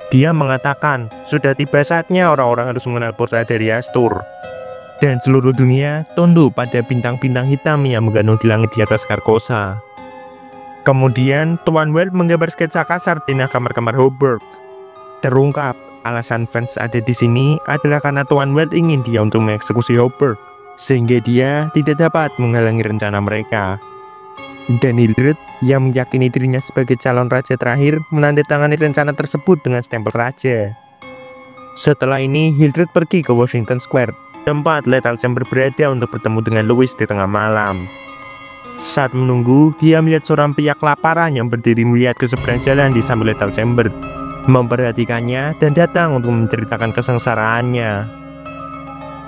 Dia mengatakan, sudah tiba saatnya orang-orang harus mengenal portret dari Hastur. Dan seluruh dunia tunduk pada bintang-bintang hitam yang menggantung di langit di atas Carcosa. Kemudian, Tuan Wild menggambar sketsa kasar di kamar-kamar Hoburg. Terungkap, alasan Vance ada di sini adalah karena Tuan Wild ingin dia untuk mengeksekusi Hoburg, sehingga dia tidak dapat menghalangi rencana mereka. Dan Hildred, yang meyakini dirinya sebagai calon raja terakhir, menandatangani rencana tersebut dengan stempel raja. Setelah ini, Hildred pergi ke Washington Square, tempat Lethal Chamber berada untuk bertemu dengan Louis di tengah malam. Saat menunggu, dia melihat seorang pria kelaparan yang berdiri melihat ke seberang jalan di samping Lethal Chamber, memperhatikannya dan datang untuk menceritakan kesengsaraannya.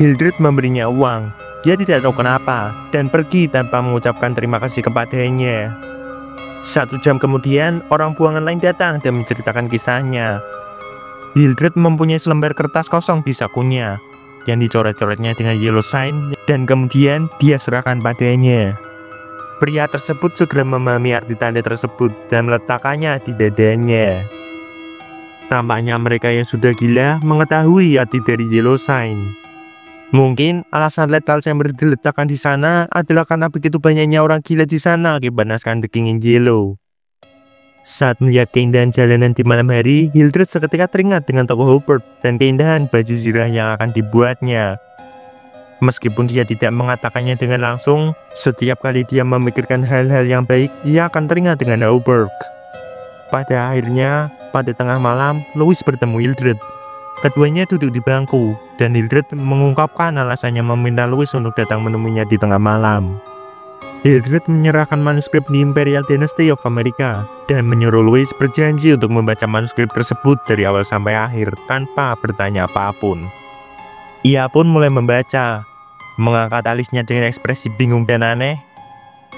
Hildred memberinya uang. Dia tidak tahu kenapa, dan pergi tanpa mengucapkan terima kasih kepadanya. 1 jam kemudian, orang buangan lain datang dan menceritakan kisahnya. Hildred mempunyai selembar kertas kosong di sakunya, yang dicoret-coretnya dengan yellow sign, dan kemudian dia serahkan padanya. Pria tersebut segera memahami arti tanda tersebut dan meletakkannya di dadanya. Tampaknya mereka yang sudah gila mengetahui arti dari yellow sign. Mungkin alasan Lethal Chamber diletakkan di sana adalah karena begitu banyaknya orang gila di sana akibat naskah The King in Yellow. Saat melihat keindahan jalanan di malam hari, Hildred seketika teringat dengan tokoh Hoburg dan keindahan baju zirah yang akan dibuatnya. Meskipun dia tidak mengatakannya dengan langsung, setiap kali dia memikirkan hal-hal yang baik, ia akan teringat dengan Hoburg. Pada akhirnya, pada tengah malam, Louis bertemu Hildred. Keduanya duduk di bangku, dan Hildred mengungkapkan alasannya meminta Louis untuk datang menemuinya di tengah malam. Hildred menyerahkan manuskrip di Imperial Dynasty of America dan menyuruh Louis berjanji untuk membaca manuskrip tersebut dari awal sampai akhir tanpa bertanya apapun. Ia pun mulai membaca, mengangkat alisnya dengan ekspresi bingung dan aneh.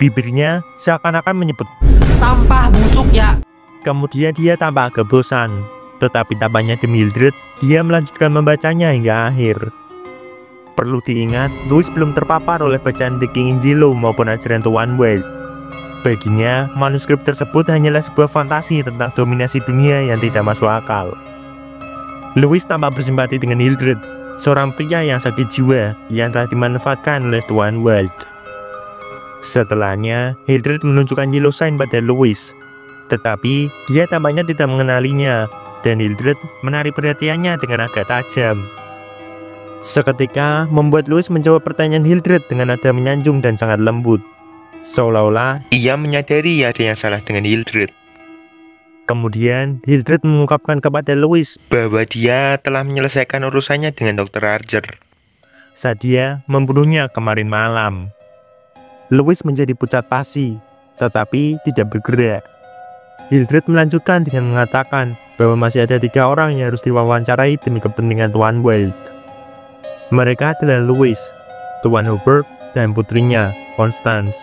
Bibirnya seakan-akan menyebut, "Sampah busuk ya." Kemudian dia tampak agak bosan, tetapi tampaknya demi Hildred, dia melanjutkan membacanya hingga akhir. Perlu diingat, Louis belum terpapar oleh bacaan The King in Yellow maupun ajaran Tuan Wild. Baginya, manuskrip tersebut hanyalah sebuah fantasi tentang dominasi dunia yang tidak masuk akal. Louis tampak bersimpati dengan Hildred, seorang pria yang sakit jiwa yang telah dimanfaatkan oleh Tuan Wild. Setelahnya, Hildred menunjukkan Yellow Sign pada Louis, tetapi dia tampaknya tidak mengenalinya, dan Hildred menarik perhatiannya dengan agak tajam. Seketika membuat Louis menjawab pertanyaan Hildred dengan nada menyanjung dan sangat lembut, seolah-olah ia menyadari ada yang salah dengan Hildred. Kemudian Hildred mengungkapkan kepada Louis bahwa dia telah menyelesaikan urusannya dengan Dr. Archer saat dia membunuhnya kemarin malam. Louis menjadi pucat pasi, tetapi tidak bergerak. Hildred melanjutkan dengan mengatakan bahwa masih ada 3 orang yang harus diwawancarai demi kepentingan Tuan Wild. Mereka adalah Louis, Tuan Hubert, dan putrinya, Constance.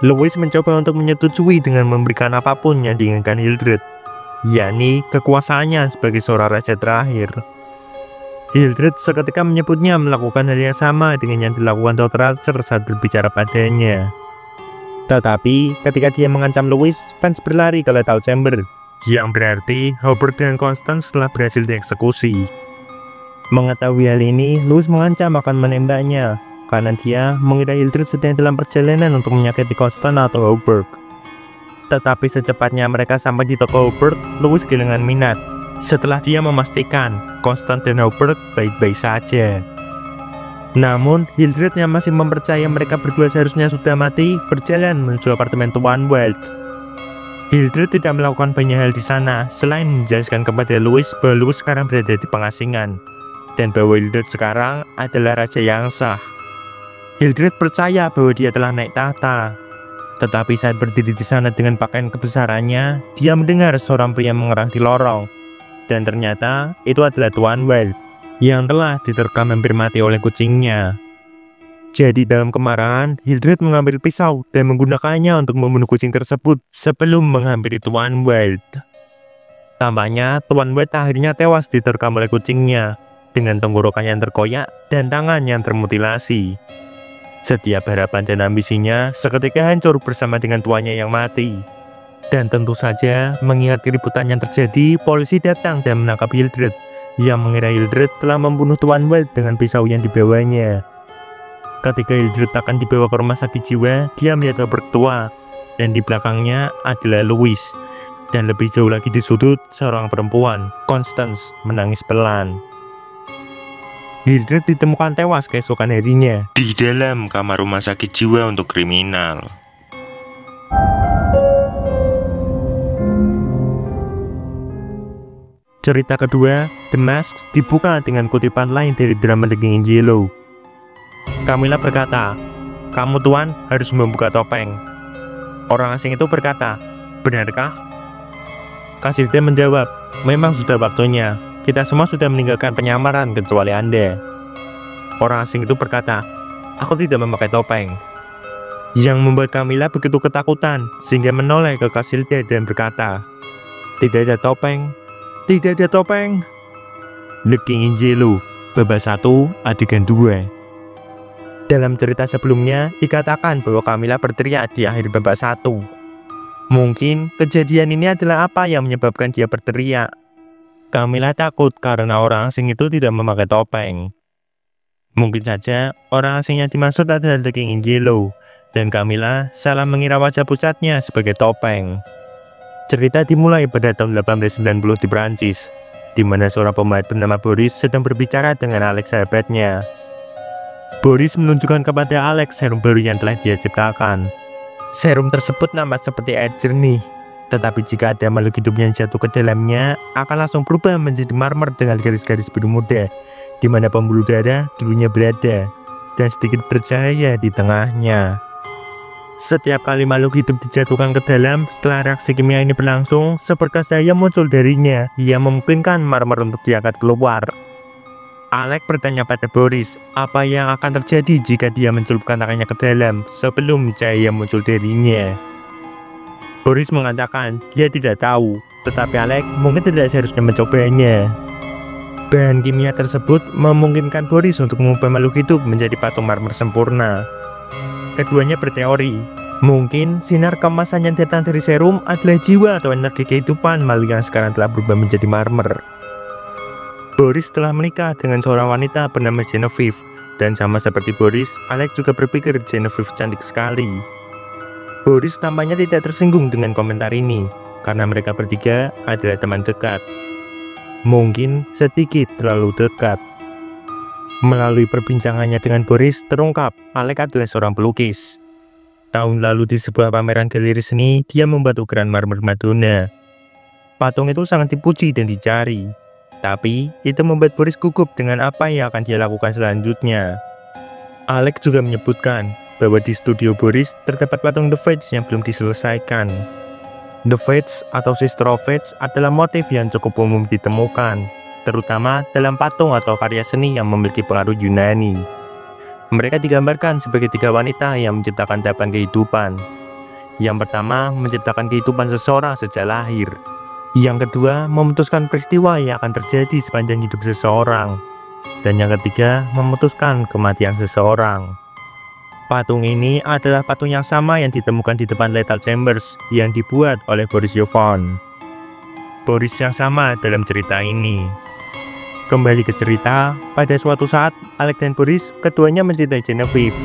Louis mencoba untuk menyetujui dengan memberikan apapun yang diinginkan Hildred, yakni kekuasaannya sebagai seorang raja terakhir. Hildred seketika menyebutnya melakukan hal yang sama dengan yang dilakukan Dr. Archer saat berbicara padanya. Tetapi ketika dia mengancam Louis, Vance berlari ke Lethal Chamber, yang berarti Hubert dan Constance telah berhasil dieksekusi. Mengetahui hal ini, Louis mengancam akan menembaknya karena dia mengira Hildred sedang dalam perjalanan untuk menyakiti Constance atau Hubert. Tetapi secepatnya mereka sampai di toko Hubert, Louis kehilangan minat setelah dia memastikan Constance dan Hubert baik-baik saja. Namun, Hildred yang masih mempercayai mereka berdua seharusnya sudah mati berjalan menuju apartemen Tuan Wild. Hildred tidak melakukan banyak hal di sana selain menjelaskan kepada Louis bahwa Louis sekarang berada di pengasingan dan bahwa Hildred sekarang adalah raja yang sah. Hildred percaya bahwa dia telah naik tahta, tetapi saat berdiri di sana dengan pakaian kebesarannya, dia mendengar seorang pria mengerang di lorong, dan ternyata itu adalah Tuan Wild yang telah diterkam hampir mati oleh kucingnya. Jadi dalam kemarahan, Hildred mengambil pisau dan menggunakannya untuk membunuh kucing tersebut sebelum menghampiri Tuan Wild. Tampaknya Tuan Wild akhirnya tewas diterkam oleh kucingnya, dengan tenggorokan yang terkoyak dan tangan yang termutilasi. Setiap harapan dan ambisinya seketika hancur bersama dengan tuannya yang mati. Dan tentu saja, mengingat keributan yang terjadi, polisi datang dan menangkap Hildred, yang mengira Hildred telah membunuh Tuan Wild dengan pisau yang dibawanya. Ketika Hildred akan dibawa ke rumah sakit jiwa, dia melihat Hubert tua, dan di belakangnya adalah Louis. Dan lebih jauh lagi di sudut, seorang perempuan, Constance, menangis pelan. Hildred ditemukan tewas keesokan harinya di dalam kamar rumah sakit jiwa untuk kriminal. Cerita kedua, The Mask, dibuka dengan kutipan lain dari drama The King in Yellow. Camilla berkata, "Kamu tuan harus membuka topeng." Orang asing itu berkata, "Benarkah?" Kasirde menjawab, "Memang sudah waktunya. Kita semua sudah meninggalkan penyamaran kecuali Anda." Orang asing itu berkata, "Aku tidak memakai topeng." Yang membuat Camilla begitu ketakutan sehingga menoleh ke Kasirde dan berkata, "Tidak ada topeng. Tidak ada topeng." The King in Yellow, bab 1, adegan 2. Dalam cerita sebelumnya, dikatakan bahwa Camilla berteriak di akhir bab 1. Mungkin kejadian ini adalah apa yang menyebabkan dia berteriak. Camilla takut karena orang asing itu tidak memakai topeng. Mungkin saja orang asing yang dimaksud adalah The King in Yellow, dan Camilla salah mengira wajah pucatnya sebagai topeng. Cerita dimulai pada tahun 1890 di Prancis, di mana seorang pemain bernama Boris sedang berbicara dengan Alex sahabatnya. Boris menunjukkan kepada Alex serum baru yang telah dia ciptakan. Serum tersebut nampak seperti air jernih, tetapi jika ada makhluk hidup yang jatuh ke dalamnya, akan langsung berubah menjadi marmer dengan garis-garis biru muda, di mana pembuluh darah dulunya berada, dan sedikit bercahaya di tengahnya. Setiap kali makhluk hidup dijatuhkan ke dalam, setelah reaksi kimia ini berlangsung, seberkas cahaya muncul darinya yang memungkinkan marmer untuk diangkat keluar. Alex bertanya pada Boris, apa yang akan terjadi jika dia mencelupkan tangannya ke dalam sebelum cahaya muncul darinya. Boris mengatakan dia tidak tahu, tetapi Alex mungkin tidak seharusnya mencobanya. Bahan kimia tersebut memungkinkan Boris untuk mengubah makhluk hidup menjadi patung marmer sempurna. Keduanya berteori, mungkin sinar kemasan yang datang dari serum adalah jiwa atau energi kehidupan makhluk yang sekarang telah berubah menjadi marmer. Boris telah menikah dengan seorang wanita bernama Genevieve, dan sama seperti Boris, Alex juga berpikir Genevieve cantik sekali. Boris tampaknya tidak tersinggung dengan komentar ini, karena mereka bertiga adalah teman dekat. Mungkin sedikit terlalu dekat. Melalui perbincangannya dengan Boris, terungkap Alex adalah seorang pelukis. Tahun lalu di sebuah pameran galeri seni, dia membuat ukiran marmer Madonna. Patung itu sangat dipuji dan dicari. Tapi, itu membuat Boris gugup dengan apa yang akan dia lakukan selanjutnya. Alex juga menyebutkan bahwa di studio Boris terdapat patung The Fates yang belum diselesaikan. The Fates atau Sister of Fates adalah motif yang cukup umum ditemukan, terutama dalam patung atau karya seni yang memiliki pengaruh Yunani. Mereka digambarkan sebagai tiga wanita yang menciptakan tahapan kehidupan. Yang pertama, menciptakan kehidupan seseorang sejak lahir. Yang kedua, memutuskan peristiwa yang akan terjadi sepanjang hidup seseorang. Dan yang ketiga, memutuskan kematian seseorang. Patung ini adalah patung yang sama yang ditemukan di depan Lethal Chambers yang dibuat oleh Boris Yovon. Boris yang sama dalam cerita ini. Kembali ke cerita, pada suatu saat, Alex dan Boris keduanya mencintai Genevieve.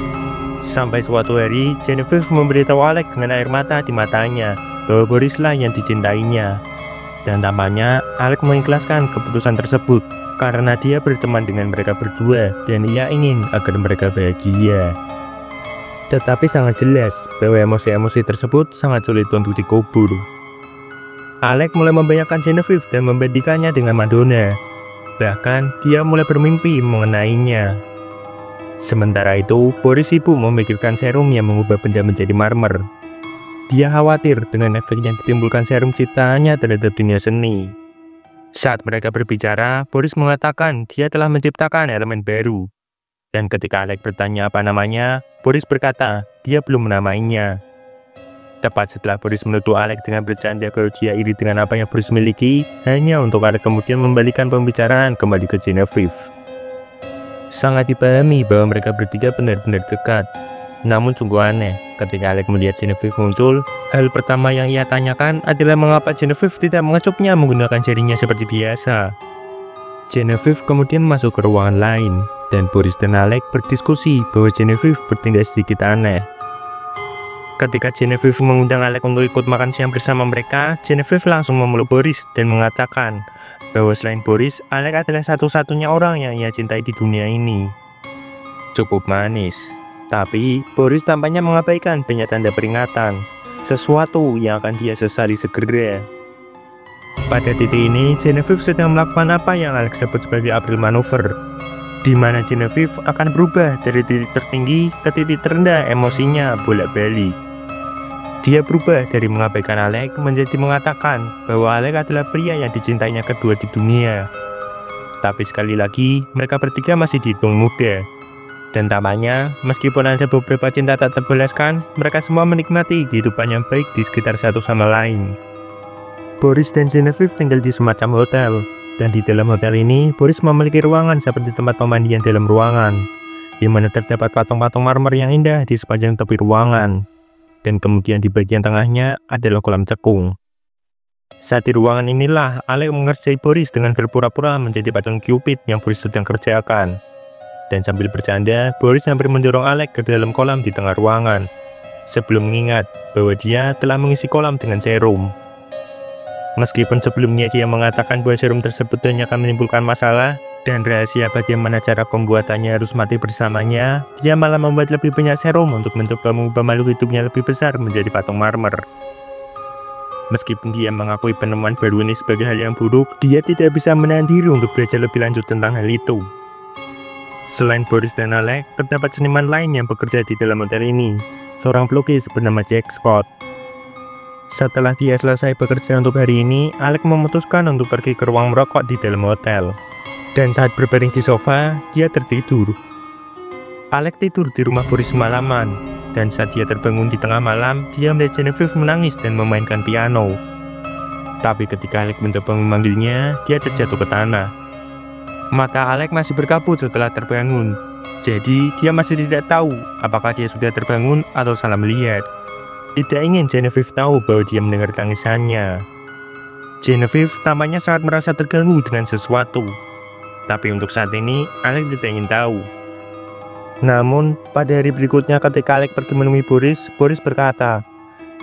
Sampai suatu hari, Genevieve memberitahu Alex dengan air mata di matanya bahwa Borislah yang dicintainya. Dan tampaknya Alex mengikhlaskan keputusan tersebut karena dia berteman dengan mereka berdua dan ia ingin agar mereka bahagia. Tetapi sangat jelas bahwa emosi-emosi tersebut sangat sulit untuk dikubur. Alex mulai membayangkan Genevieve dan membandingkannya dengan Madonna. Bahkan dia mulai bermimpi mengenainya. Sementara itu, Boris sibuk memikirkan serum yang mengubah benda menjadi marmer. Dia khawatir dengan efek yang ditimbulkan serum ciptaannya terhadap dunia seni. Saat mereka berbicara, Boris mengatakan dia telah menciptakan elemen baru. Dan ketika Alex bertanya apa namanya, Boris berkata dia belum menamainya. Tepat setelah Boris menuduh Alex dengan bercanda kalau dia iri dengan apa yang Boris miliki, hanya untuk Alex kemudian membalikan pembicaraan kembali ke Genevieve. Sangat dipahami bahwa mereka bertiga benar-benar dekat. Namun sungguh aneh, ketika Alex melihat Genevieve muncul, hal pertama yang ia tanyakan adalah mengapa Genevieve tidak mengecupnya menggunakan jarinya seperti biasa. Genevieve kemudian masuk ke ruangan lain, dan Boris dan Alex berdiskusi bahwa Genevieve bertindak sedikit aneh. Ketika Genevieve mengundang Alex untuk ikut makan siang bersama mereka, Genevieve langsung memeluk Boris dan mengatakan bahwa selain Boris, Alex adalah satu-satunya orang yang ia cintai di dunia ini. Cukup manis. Tapi, Boris tampaknya mengabaikan banyak tanda peringatan, sesuatu yang akan dia sesali segera. Pada titik ini, Genevieve sedang melakukan apa yang Alex sebut sebagai April Maneuver, di mana Genevieve akan berubah dari titik tertinggi ke titik terendah emosinya bolak-balik. Dia berubah dari mengabaikan Alex menjadi mengatakan bahwa Alex adalah pria yang dicintainya kedua di dunia. Tapi sekali lagi, mereka bertiga masih dihitung muda. Dan tampaknya, meskipun ada beberapa cinta tak terbalaskan, mereka semua menikmati kehidupan yang baik di sekitar satu sama lain. Boris dan Genevieve tinggal di semacam hotel, dan di dalam hotel ini, Boris memiliki ruangan seperti tempat pemandian dalam ruangan, di mana terdapat patung-patung marmer yang indah di sepanjang tepi ruangan, dan kemudian di bagian tengahnya adalah kolam cekung. Saat di ruangan inilah, Alex mengerjai Boris dengan berpura-pura menjadi patung Cupid yang Boris sedang kerjakan. Dan sambil bercanda, Boris hampir mendorong Alex ke dalam kolam di tengah ruangan, sebelum mengingat bahwa dia telah mengisi kolam dengan serum. Meskipun sebelumnya dia mengatakan bahwa serum tersebut hanya akan menimbulkan masalah, dan rahasia bagaimana cara pembuatannya harus mati bersamanya, dia malah membuat lebih banyak serum untuk mencoba mengubah makhluk hidupnya lebih besar menjadi patung marmer. Meskipun dia mengakui penemuan baru ini sebagai hal yang buruk, dia tidak bisa menahan diri untuk belajar lebih lanjut tentang hal itu. Selain Boris dan Alex, terdapat seniman lain yang bekerja di dalam hotel ini. seorang pelukis bernama Jack Scott. Setelah dia selesai bekerja untuk hari ini, Alex memutuskan untuk pergi ke ruang merokok di dalam hotel. Dan saat berbaring di sofa, dia tertidur. Alex tidur di rumah Boris semalaman, dan saat dia terbangun di tengah malam, dia melihat Genevieve menangis dan memainkan piano. Tapi ketika Alex mencoba memanggilnya, dia terjatuh ke tanah. Mata Alex masih berkabut setelah terbangun, jadi dia masih tidak tahu apakah dia sudah terbangun atau salah melihat. Tidak ingin Genevieve tahu bahwa dia mendengar tangisannya. Genevieve tampaknya sangat merasa terganggu dengan sesuatu. Tapi untuk saat ini, Alex tidak ingin tahu. Namun, pada hari berikutnya ketika Alex pergi menemui Boris berkata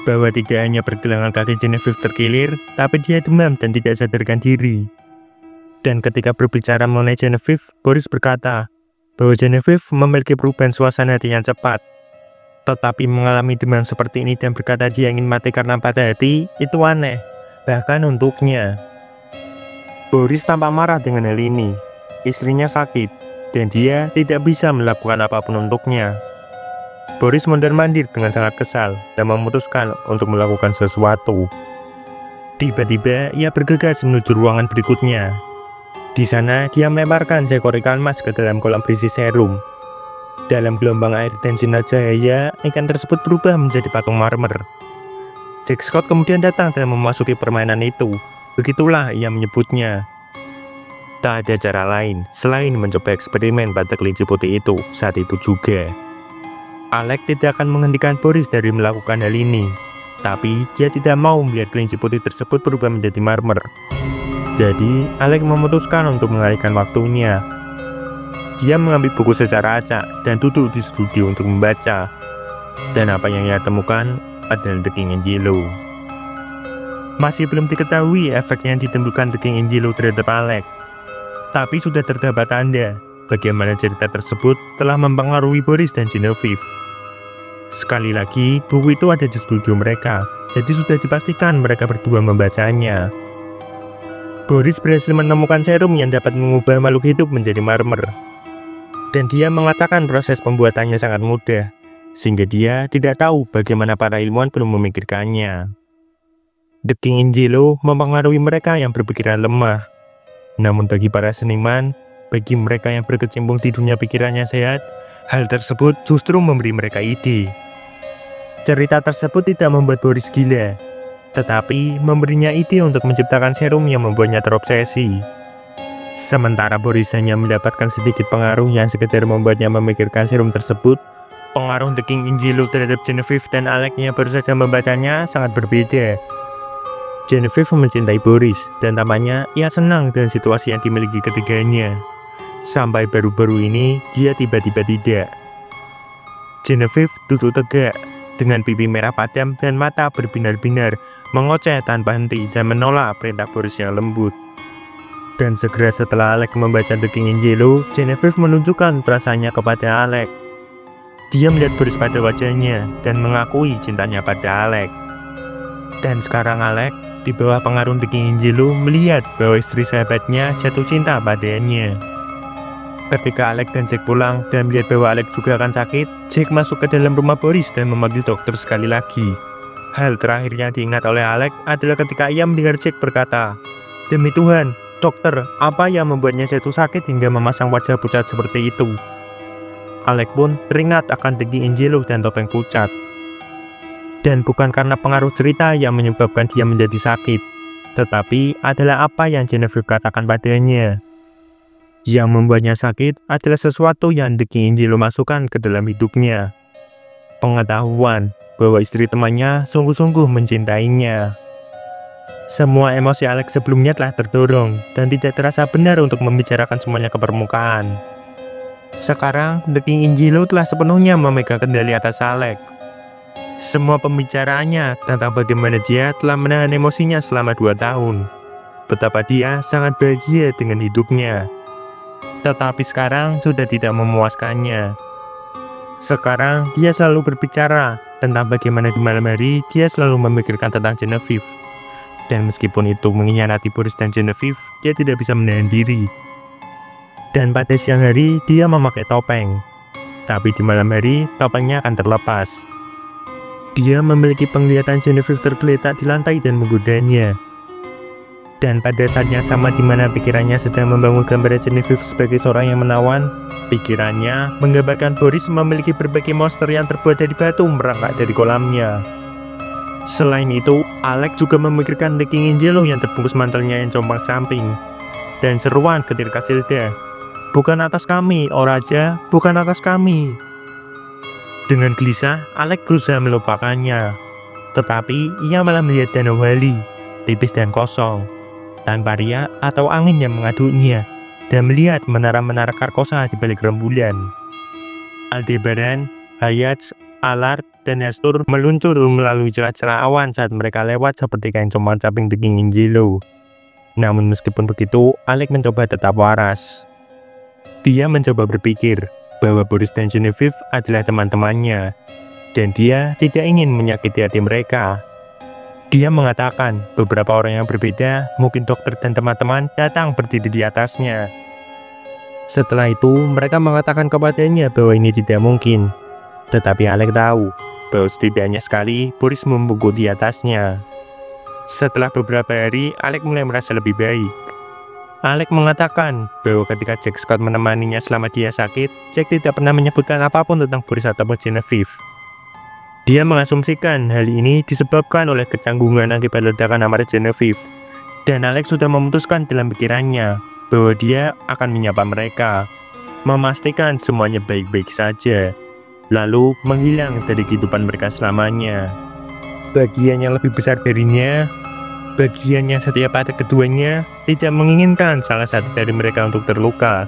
bahwa tidak hanya pergelangan kaki Genevieve terkilir, tapi dia demam dan tidak sadarkan diri. Dan ketika berbicara mengenai Genevieve, Boris berkata bahwa Genevieve memiliki perubahan suasana hati yang cepat. Tetapi mengalami demam seperti ini dan berkata dia ingin mati karena patah hati, itu aneh, bahkan untuknya. Boris tampak marah dengan hal ini. Istrinya sakit, dan dia tidak bisa melakukan apapun untuknya. Boris mondar-mandir dengan sangat kesal dan memutuskan untuk melakukan sesuatu. Tiba-tiba, ia bergegas menuju ruangan berikutnya. Di sana, dia melemparkan seekor ikan mas ke dalam kolam berisi serum. Dalam gelombang air dan sinar cahaya, ikan tersebut berubah menjadi patung marmer. Jack Scott kemudian datang dan memasuki permainan itu. Begitulah ia menyebutnya. Tak ada cara lain selain mencoba eksperimen pada kelinci putih itu saat itu juga. Alex tidak akan menghentikan Boris dari melakukan hal ini. Tapi dia tidak mau melihat kelinci putih tersebut berubah menjadi marmer. Jadi, Alex memutuskan untuk mengalihkan waktunya. Dia mengambil buku secara acak dan duduk di studio untuk membaca. Dan apa yang ia temukan adalah The King Angelo. Masih belum diketahui efek yang ditimbulkan The King Angelo terhadap Alex. Tapi sudah terdapat tanda bagaimana cerita tersebut telah mempengaruhi Boris dan Genevieve. Sekali lagi, buku itu ada di studio mereka, jadi sudah dipastikan mereka berdua membacanya. Boris berhasil menemukan serum yang dapat mengubah makhluk hidup menjadi marmer. Dan dia mengatakan proses pembuatannya sangat mudah, sehingga dia tidak tahu bagaimana para ilmuwan belum memikirkannya. The King Angelo mempengaruhi mereka yang berpikiran lemah. Namun bagi para seniman, bagi mereka yang berkecimpung di dunia pikirannya sehat, hal tersebut justru memberi mereka ide. Cerita tersebut tidak membuat Boris gila, tetapi memberinya ide untuk menciptakan serum yang membuatnya terobsesi. Sementara Boris hanya mendapatkan sedikit pengaruh yang sekedar membuatnya memikirkan serum tersebut, pengaruh The King Angelo terhadap Genevieve dan Alex-nya baru saja membacanya sangat berbeda. Genevieve mencintai Boris, dan tampaknya ia senang dengan situasi yang dimiliki ketiganya. Sampai baru-baru ini, dia tiba-tiba tidak. Genevieve duduk tegak, dengan pipi merah padam dan mata berbinar-binar, mengoceh tanpa henti dan menolak perintah Boris yang lembut. Dan segera setelah Alex membaca The King Angelo, Genevieve menunjukkan perasaannya kepada Alex. Dia melihat Boris pada wajahnya dan mengakui cintanya pada Alex. Dan sekarang Alex, di bawah pengaruh The King Angelo, melihat bahwa istri sahabatnya jatuh cinta padanya. Ketika Alex dan Jack pulang dan melihat bahwa Alex juga akan sakit, Jack masuk ke dalam rumah Boris dan memanggil dokter sekali lagi. Hal terakhir yang diingat oleh Alex adalah ketika ia mendengar Jack berkata, "Demi Tuhan, dokter, apa yang membuatnya jatuh sakit hingga memasang wajah pucat seperti itu?" Alex pun teringat akan The King Angelo dan topeng pucat. Dan bukan karena pengaruh cerita yang menyebabkan dia menjadi sakit, tetapi adalah apa yang Genevieve katakan padanya. Yang membuatnya sakit adalah sesuatu yang The King Angelo masukkan ke dalam hidupnya. Pengetahuan bahwa istri temannya sungguh-sungguh mencintainya. Semua emosi Alex sebelumnya telah terdorong dan tidak terasa benar untuk membicarakan semuanya ke permukaan. Sekarang, The King Angelo telah sepenuhnya memegang kendali atas Alex. Semua pembicaraannya tentang bagaimana dia telah menahan emosinya selama 2 tahun. Betapa dia sangat bahagia dengan hidupnya. Tetapi sekarang sudah tidak memuaskannya. Sekarang, dia selalu berbicara tentang bagaimana di malam hari dia selalu memikirkan tentang Genevieve. Dan meskipun itu mengkhianati Boris dan Genevieve, dia tidak bisa menahan diri. Dan pada siang hari, dia memakai topeng. Tapi di malam hari, topengnya akan terlepas. Dia memiliki penglihatan Genevieve tergeletak di lantai dan menggodanya. Dan pada saatnya sama di mana pikirannya sedang membangun gambaran Genevieve sebagai seorang yang menawan, pikirannya menggambarkan Boris memiliki berbagai monster yang terbuat dari batu merangkak dari kolamnya. Selain itu, Alex juga memikirkan The King Angelo yang terbungkus mantelnya yang compang-camping. Dan seruan ketir Casilda, "Bukan atas kami, oh raja, bukan atas kami." Dengan gelisah, Alex berusaha melupakannya. Tetapi ia malah melihat danau Wali, tipis dan kosong, tanpa riak atau angin yang mengaduknya, dan melihat menara-menara Carcosa di balik rembulan. Aldebaran, Hayat, Allard, dan Hastur meluncur melalui celah-celah awan saat mereka lewat seperti kain compang-camping The King Angelo. Namun meskipun begitu, Alex mencoba tetap waras. Dia mencoba berpikir bahwa Boris dan Genevieve adalah teman-temannya, dan dia tidak ingin menyakiti hati mereka. Dia mengatakan beberapa orang yang berbeda, mungkin dokter dan teman-teman, datang berdiri di atasnya. Setelah itu, mereka mengatakan kepadanya bahwa ini tidak mungkin. Tetapi Alex tahu bahwa setidaknya sekali Boris membungkuk di atasnya. Setelah beberapa hari, Alex mulai merasa lebih baik. Alex mengatakan bahwa ketika Jack Scott menemaninya selama dia sakit, Jack tidak pernah menyebutkan apapun tentang Boris atau Genevieve. Dia mengasumsikan hal ini disebabkan oleh kecanggungan akibat ledakan amarah Genevieve, dan Alex sudah memutuskan dalam pikirannya bahwa dia akan menyapa mereka, memastikan semuanya baik-baik saja, lalu menghilang dari kehidupan mereka selamanya. Bagian yang lebih besar darinya, bagian yang setiap pada keduanya, tidak menginginkan salah satu dari mereka untuk terluka.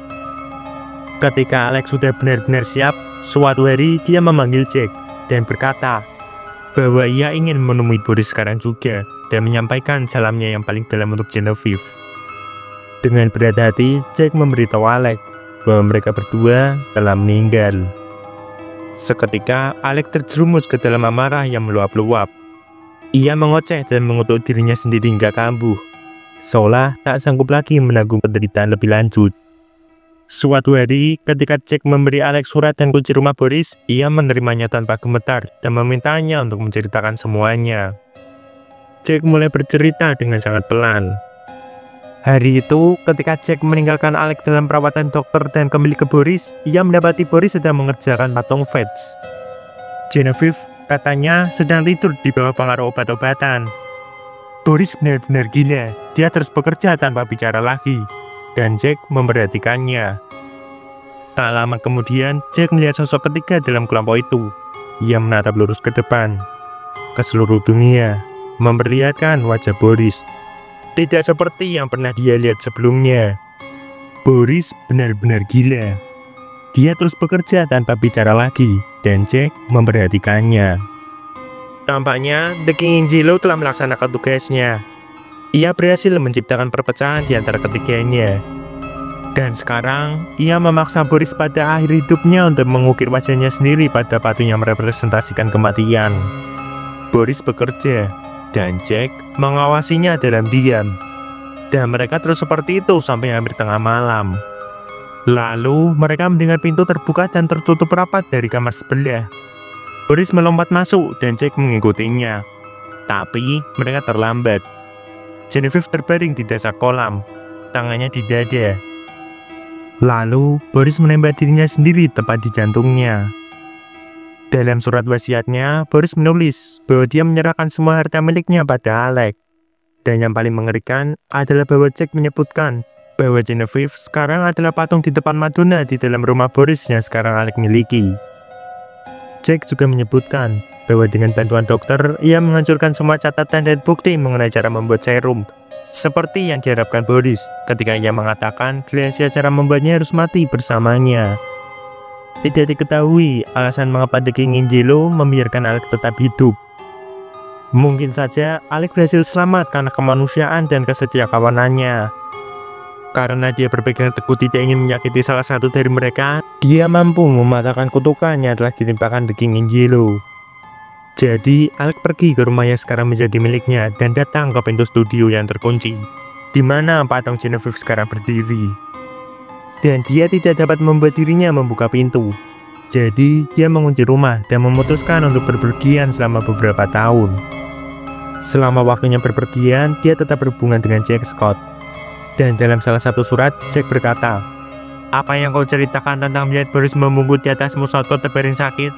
Ketika Alex sudah benar-benar siap, suatu hari dia memanggil Jack dan berkata bahwa ia ingin menemui Boris sekarang juga dan menyampaikan salamnya yang paling dalam untuk Genevieve. Dengan berat hati, Jack memberitahu Alex bahwa mereka berdua telah meninggal. Seketika, Alex terjerumus ke dalam amarah yang meluap-luap. Ia mengoceh dan mengutuk dirinya sendiri hingga kambuh, seolah tak sanggup lagi menanggung penderitaan lebih lanjut. Suatu hari, ketika Jack memberi Alex surat dan kunci rumah Boris, ia menerimanya tanpa gemetar dan memintanya untuk menceritakan semuanya. Jack mulai bercerita dengan sangat pelan. Hari itu, ketika Jack meninggalkan Alex dalam perawatan dokter dan kembali ke Boris, ia mendapati Boris sedang mengerjakan patung Fetch. Genevieve, katanya, sedang tidur di bawah pengaruh obat-obatan. Boris benar-benar gila, dia terus bekerja tanpa bicara lagi. Dan Jack memperhatikannya. Tak lama kemudian, Jack melihat sosok ketiga dalam kelompok itu. Ia menatap lurus ke depan, ke seluruh dunia, memperlihatkan wajah Boris. Tidak seperti yang pernah dia lihat sebelumnya. Boris benar-benar gila. Dia terus bekerja tanpa bicara lagi, dan Jack memperhatikannya. Tampaknya, The King Angelo telah melaksanakan tugasnya. Ia berhasil menciptakan perpecahan di antara ketiganya. Dan sekarang, ia memaksa Boris pada akhir hidupnya untuk mengukir wajahnya sendiri pada patung yang merepresentasikan kematian. Boris bekerja, dan Jack mengawasinya dalam diam. Dan mereka terus seperti itu sampai hampir tengah malam. Lalu, mereka mendengar pintu terbuka dan tertutup rapat dari kamar sebelah. Boris melompat masuk dan Jack mengikutinya. Tapi, mereka terlambat. Genevieve terbaring di dasar kolam, tangannya di dada. Lalu, Boris menembak dirinya sendiri tepat di jantungnya. Dalam surat wasiatnya, Boris menulis bahwa dia menyerahkan semua harta miliknya pada Alex. Dan yang paling mengerikan adalah bahwa Jack menyebutkan bahwa Genevieve sekarang adalah patung di depan Madonna di dalam rumah Boris yang sekarang Alex miliki. Jack juga menyebutkan bahwa dengan bantuan dokter, ia menghancurkan semua catatan dan bukti mengenai cara membuat serum, seperti yang diharapkan Boris ketika ia mengatakan rahasia cara membuatnya harus mati bersamanya. Tidak diketahui alasan mengapa The King Angelo membiarkan Alex tetap hidup. Mungkin saja Alex berhasil selamat karena kemanusiaan dan kesetiakawanannya. Karena dia berpegang teguh tidak ingin menyakiti salah satu dari mereka, dia mampu mematahkan kutukannya telah ditimpakan The King Angelo. Jadi, Alex pergi ke rumah yang sekarang menjadi miliknya dan datang ke pintu studio yang terkunci, di mana patung Genevieve sekarang berdiri. Dan dia tidak dapat membuat dirinya membuka pintu. Jadi, dia mengunci rumah dan memutuskan untuk berpergian selama beberapa tahun. Selama waktunya berpergian, dia tetap berhubungan dengan Jack Scott. Dan dalam salah satu surat, Jack berkata, "Apa yang kau ceritakan tentang melihat Boris membungkuk di atasmu saat kau terbaring sakit,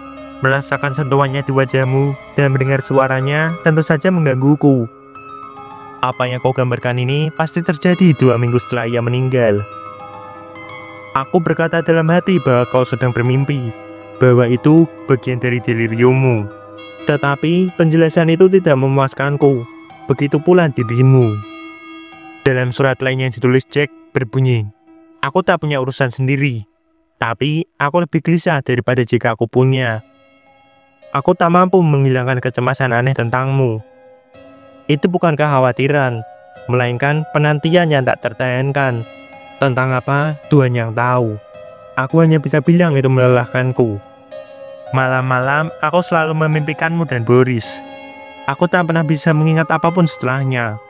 merasakan sentuhannya di wajahmu, dan mendengar suaranya, tentu saja menggangguku. Apa yang kau gambarkan ini pasti terjadi 2 minggu setelah ia meninggal. Aku berkata dalam hati bahwa kau sedang bermimpi, bahwa itu bagian dari deliriummu. Tetapi penjelasan itu tidak memuaskanku, begitu pula dirimu." Dalam surat lain yang ditulis Jack berbunyi, "Aku tak punya urusan sendiri, tapi aku lebih gelisah daripada jika aku punya. Aku tak mampu menghilangkan kecemasan aneh tentangmu. Itu bukan kekhawatiran, melainkan penantian yang tak tertahankan. Tentang apa, Tuhan yang tahu. Aku hanya bisa bilang itu melelahkanku. Malam-malam, aku selalu memimpikanmu dan Boris. Aku tak pernah bisa mengingat apapun setelahnya.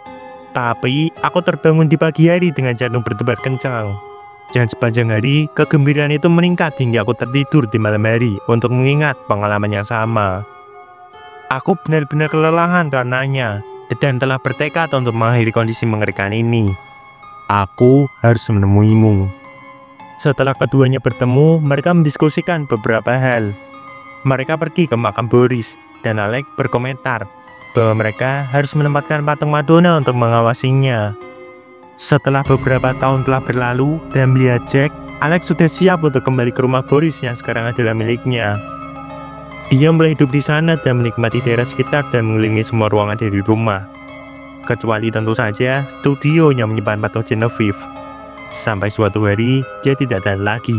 Tapi, aku terbangun di pagi hari dengan jantung berdebar kencang. Dan sepanjang hari, kegembiraan itu meningkat hingga aku tertidur di malam hari untuk mengingat pengalaman yang sama. Aku benar-benar kelelahan karenanya, dan telah bertekad untuk mengakhiri kondisi mengerikan ini. Aku harus menemuimu." Setelah keduanya bertemu, mereka mendiskusikan beberapa hal. Mereka pergi ke makam Boris, dan Alex berkomentar bahwa mereka harus menempatkan patung Madonna untuk mengawasinya. Setelah beberapa tahun telah berlalu dan melihat Jack, Alex sudah siap untuk kembali ke rumah Boris yang sekarang adalah miliknya. Dia mulai hidup di sana dan menikmati daerah sekitar dan mengelilingi semua ruangan dari rumah. Kecuali tentu saja studio yang menyimpan patung Genevieve. Sampai suatu hari, dia tidak ada lagi.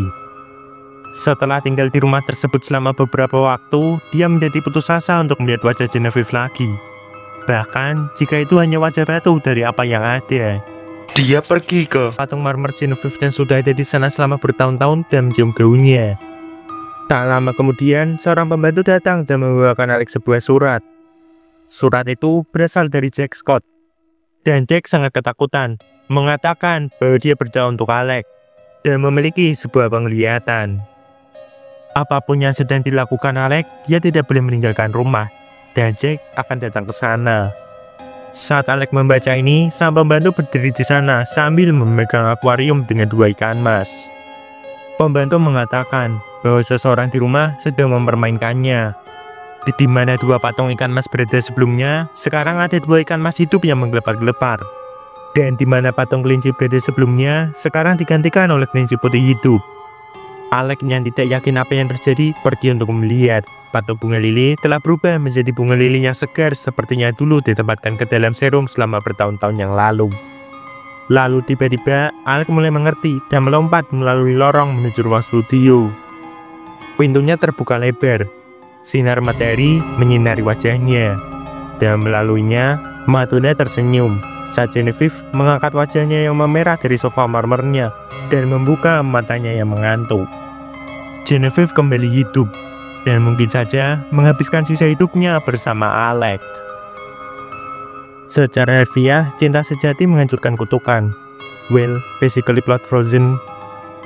Setelah tinggal di rumah tersebut selama beberapa waktu, dia menjadi putus asa untuk melihat wajah Genevieve lagi. Bahkan, jika itu hanya wajah batu dari apa yang ada. Dia pergi ke patung marmer Genevieve dan sudah ada di sana selama bertahun-tahun dan mencium gaunnya. Tak lama kemudian, seorang pembantu datang dan membawakan Alex sebuah surat. Surat itu berasal dari Jack Scott. Dan Jack sangat ketakutan, mengatakan bahwa dia berdoa untuk Alex dan memiliki sebuah penglihatan. Apapun yang sedang dilakukan Alex, dia tidak boleh meninggalkan rumah, dan Jack akan datang ke sana. Saat Alex membaca ini, sang pembantu berdiri di sana sambil memegang akuarium dengan 2 ikan mas. Pembantu mengatakan bahwa seseorang di rumah sedang mempermainkannya. Di mana 2 patung ikan mas berada sebelumnya, sekarang ada 2 ikan mas hidup yang menggelepar-gelepar. Dan di mana patung kelinci berada sebelumnya, sekarang digantikan oleh kelinci putih hidup. Alex yang tidak yakin apa yang terjadi pergi untuk melihat. Patung bunga lili telah berubah menjadi bunga lili yang segar sepertinya dulu ditempatkan ke dalam serum selama bertahun-tahun yang lalu. Lalu tiba-tiba Alex mulai mengerti dan melompat melalui lorong menuju ruang studio. Pintunya terbuka lebar. Sinar matahari menyinari wajahnya, dan melaluinya Madonna tersenyum saat Genevieve mengangkat wajahnya yang memerah dari sofa marmernya dan membuka matanya yang mengantuk. Genevieve kembali hidup dan mungkin saja menghabiskan sisa hidupnya bersama Alex. Secara harfiah, cinta sejati menghancurkan kutukan. Well, basically plot Frozen.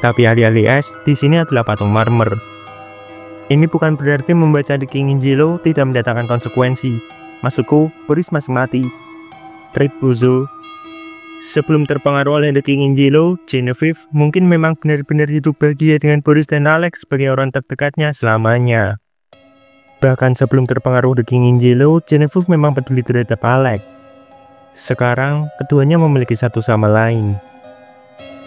Tapi alih-alih es, di sini adalah patung marmer. Ini bukan berarti membaca The King in Yellow tidak mendatangkan konsekuensi. Maksudku, Boris masih mati. Trip Bozo. Sebelum terpengaruh oleh The King in Yellow, Genevieve mungkin memang benar-benar hidup bahagia dengan Boris dan Alex sebagai orang terdekatnya selamanya. Bahkan sebelum terpengaruh The King in Yellow, Genevieve memang peduli terhadap Alex. Sekarang, keduanya memiliki satu sama lain.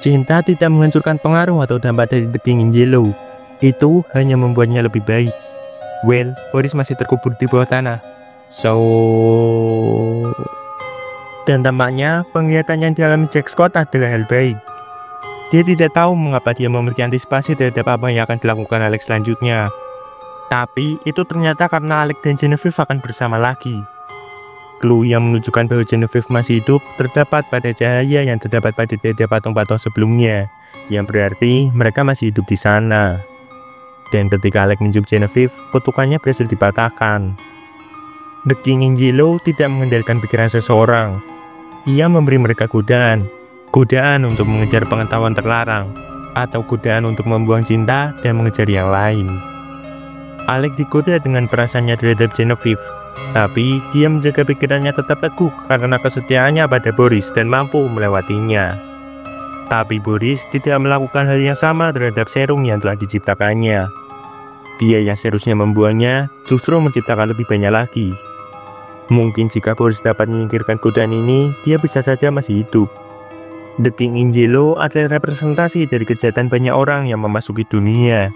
Cinta tidak menghancurkan pengaruh atau dampak dari The King in Yellow. Itu hanya membuatnya lebih baik. Well, Boris masih terkubur di bawah tanah. Dan tampaknya penglihatan yang dialami Jack Scott adalah hal baik. Dia tidak tahu mengapa dia memiliki antisipasi terhadap apa yang akan dilakukan Alex selanjutnya. Tapi itu ternyata karena Alex dan Genevieve akan bersama lagi. Clue yang menunjukkan bahwa Genevieve masih hidup terdapat pada cahaya yang terdapat pada dada patung-patung sebelumnya, yang berarti mereka masih hidup di sana. Dan ketika Alex menjumpai Genevieve, kutukannya berhasil dipatahkan. The King in Yellow tidak mengendalikan pikiran seseorang. Ia memberi mereka godaan untuk mengejar pengetahuan terlarang, atau godaan untuk membuang cinta dan mengejar yang lain. Alex digoda dengan perasaannya terhadap Genevieve, tapi dia menjaga pikirannya tetap teguh karena kesetiaannya pada Boris dan mampu melewatinya. Tapi Boris tidak melakukan hal yang sama terhadap serum yang telah diciptakannya. Dia yang seharusnya membuangnya justru menciptakan lebih banyak lagi. Mungkin jika Boris dapat menyingkirkan godaan ini, dia bisa saja masih hidup. The King in Yellow adalah representasi dari kejahatan banyak orang yang memasuki dunia.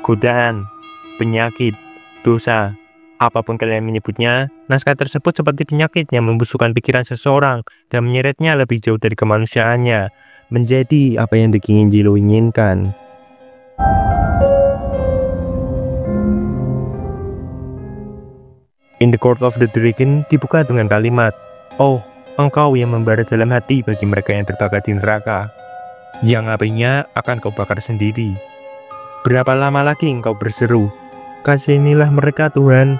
Godaan, penyakit, dosa, apapun kalian menyebutnya, naskah tersebut seperti penyakit yang membusukkan pikiran seseorang dan menyeretnya lebih jauh dari kemanusiaannya, menjadi apa yang The King in Yellow inginkan. In the Court of the Dragon dibuka dengan kalimat, "Oh, engkau yang membara dalam hati bagi mereka yang terbakar di neraka, yang apinya akan kau bakar sendiri. Berapa lama lagi engkau berseru, kasihanilah mereka Tuhan.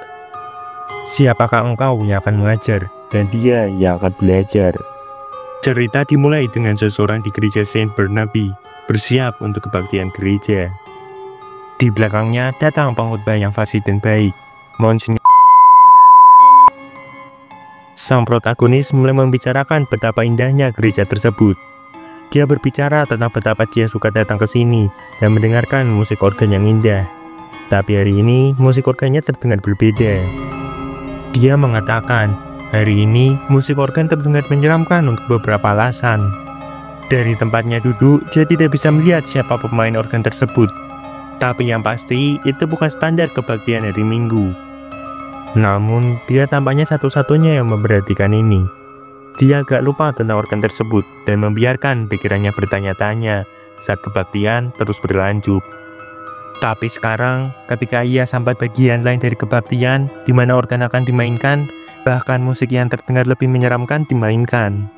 Siapakah engkau yang akan mengajar, dan dia yang akan belajar?" Cerita dimulai dengan seseorang di gereja Saint Barnaby bersiap untuk kebaktian gereja. Di belakangnya datang pengkhotbah yang fasih dan baik, Monsignor. Sang protagonis mulai membicarakan betapa indahnya gereja tersebut. Dia berbicara tentang betapa dia suka datang ke sini dan mendengarkan musik organ yang indah. Tapi hari ini musik organnya terdengar berbeda. Dia mengatakan, hari ini musik organ terdengar menyeramkan untuk beberapa alasan. Dari tempatnya duduk, dia tidak bisa melihat siapa pemain organ tersebut. Tapi yang pasti, itu bukan standar kebaktian hari Minggu. Namun, dia tampaknya satu-satunya yang memperhatikan ini. Dia agak lupa tentang organ tersebut dan membiarkan pikirannya bertanya-tanya saat kebaktian terus berlanjut. Tapi sekarang, ketika ia sampai bagian lain dari kebaktian, di mana organ akan dimainkan, bahkan musik yang terdengar lebih menyeramkan dimainkan.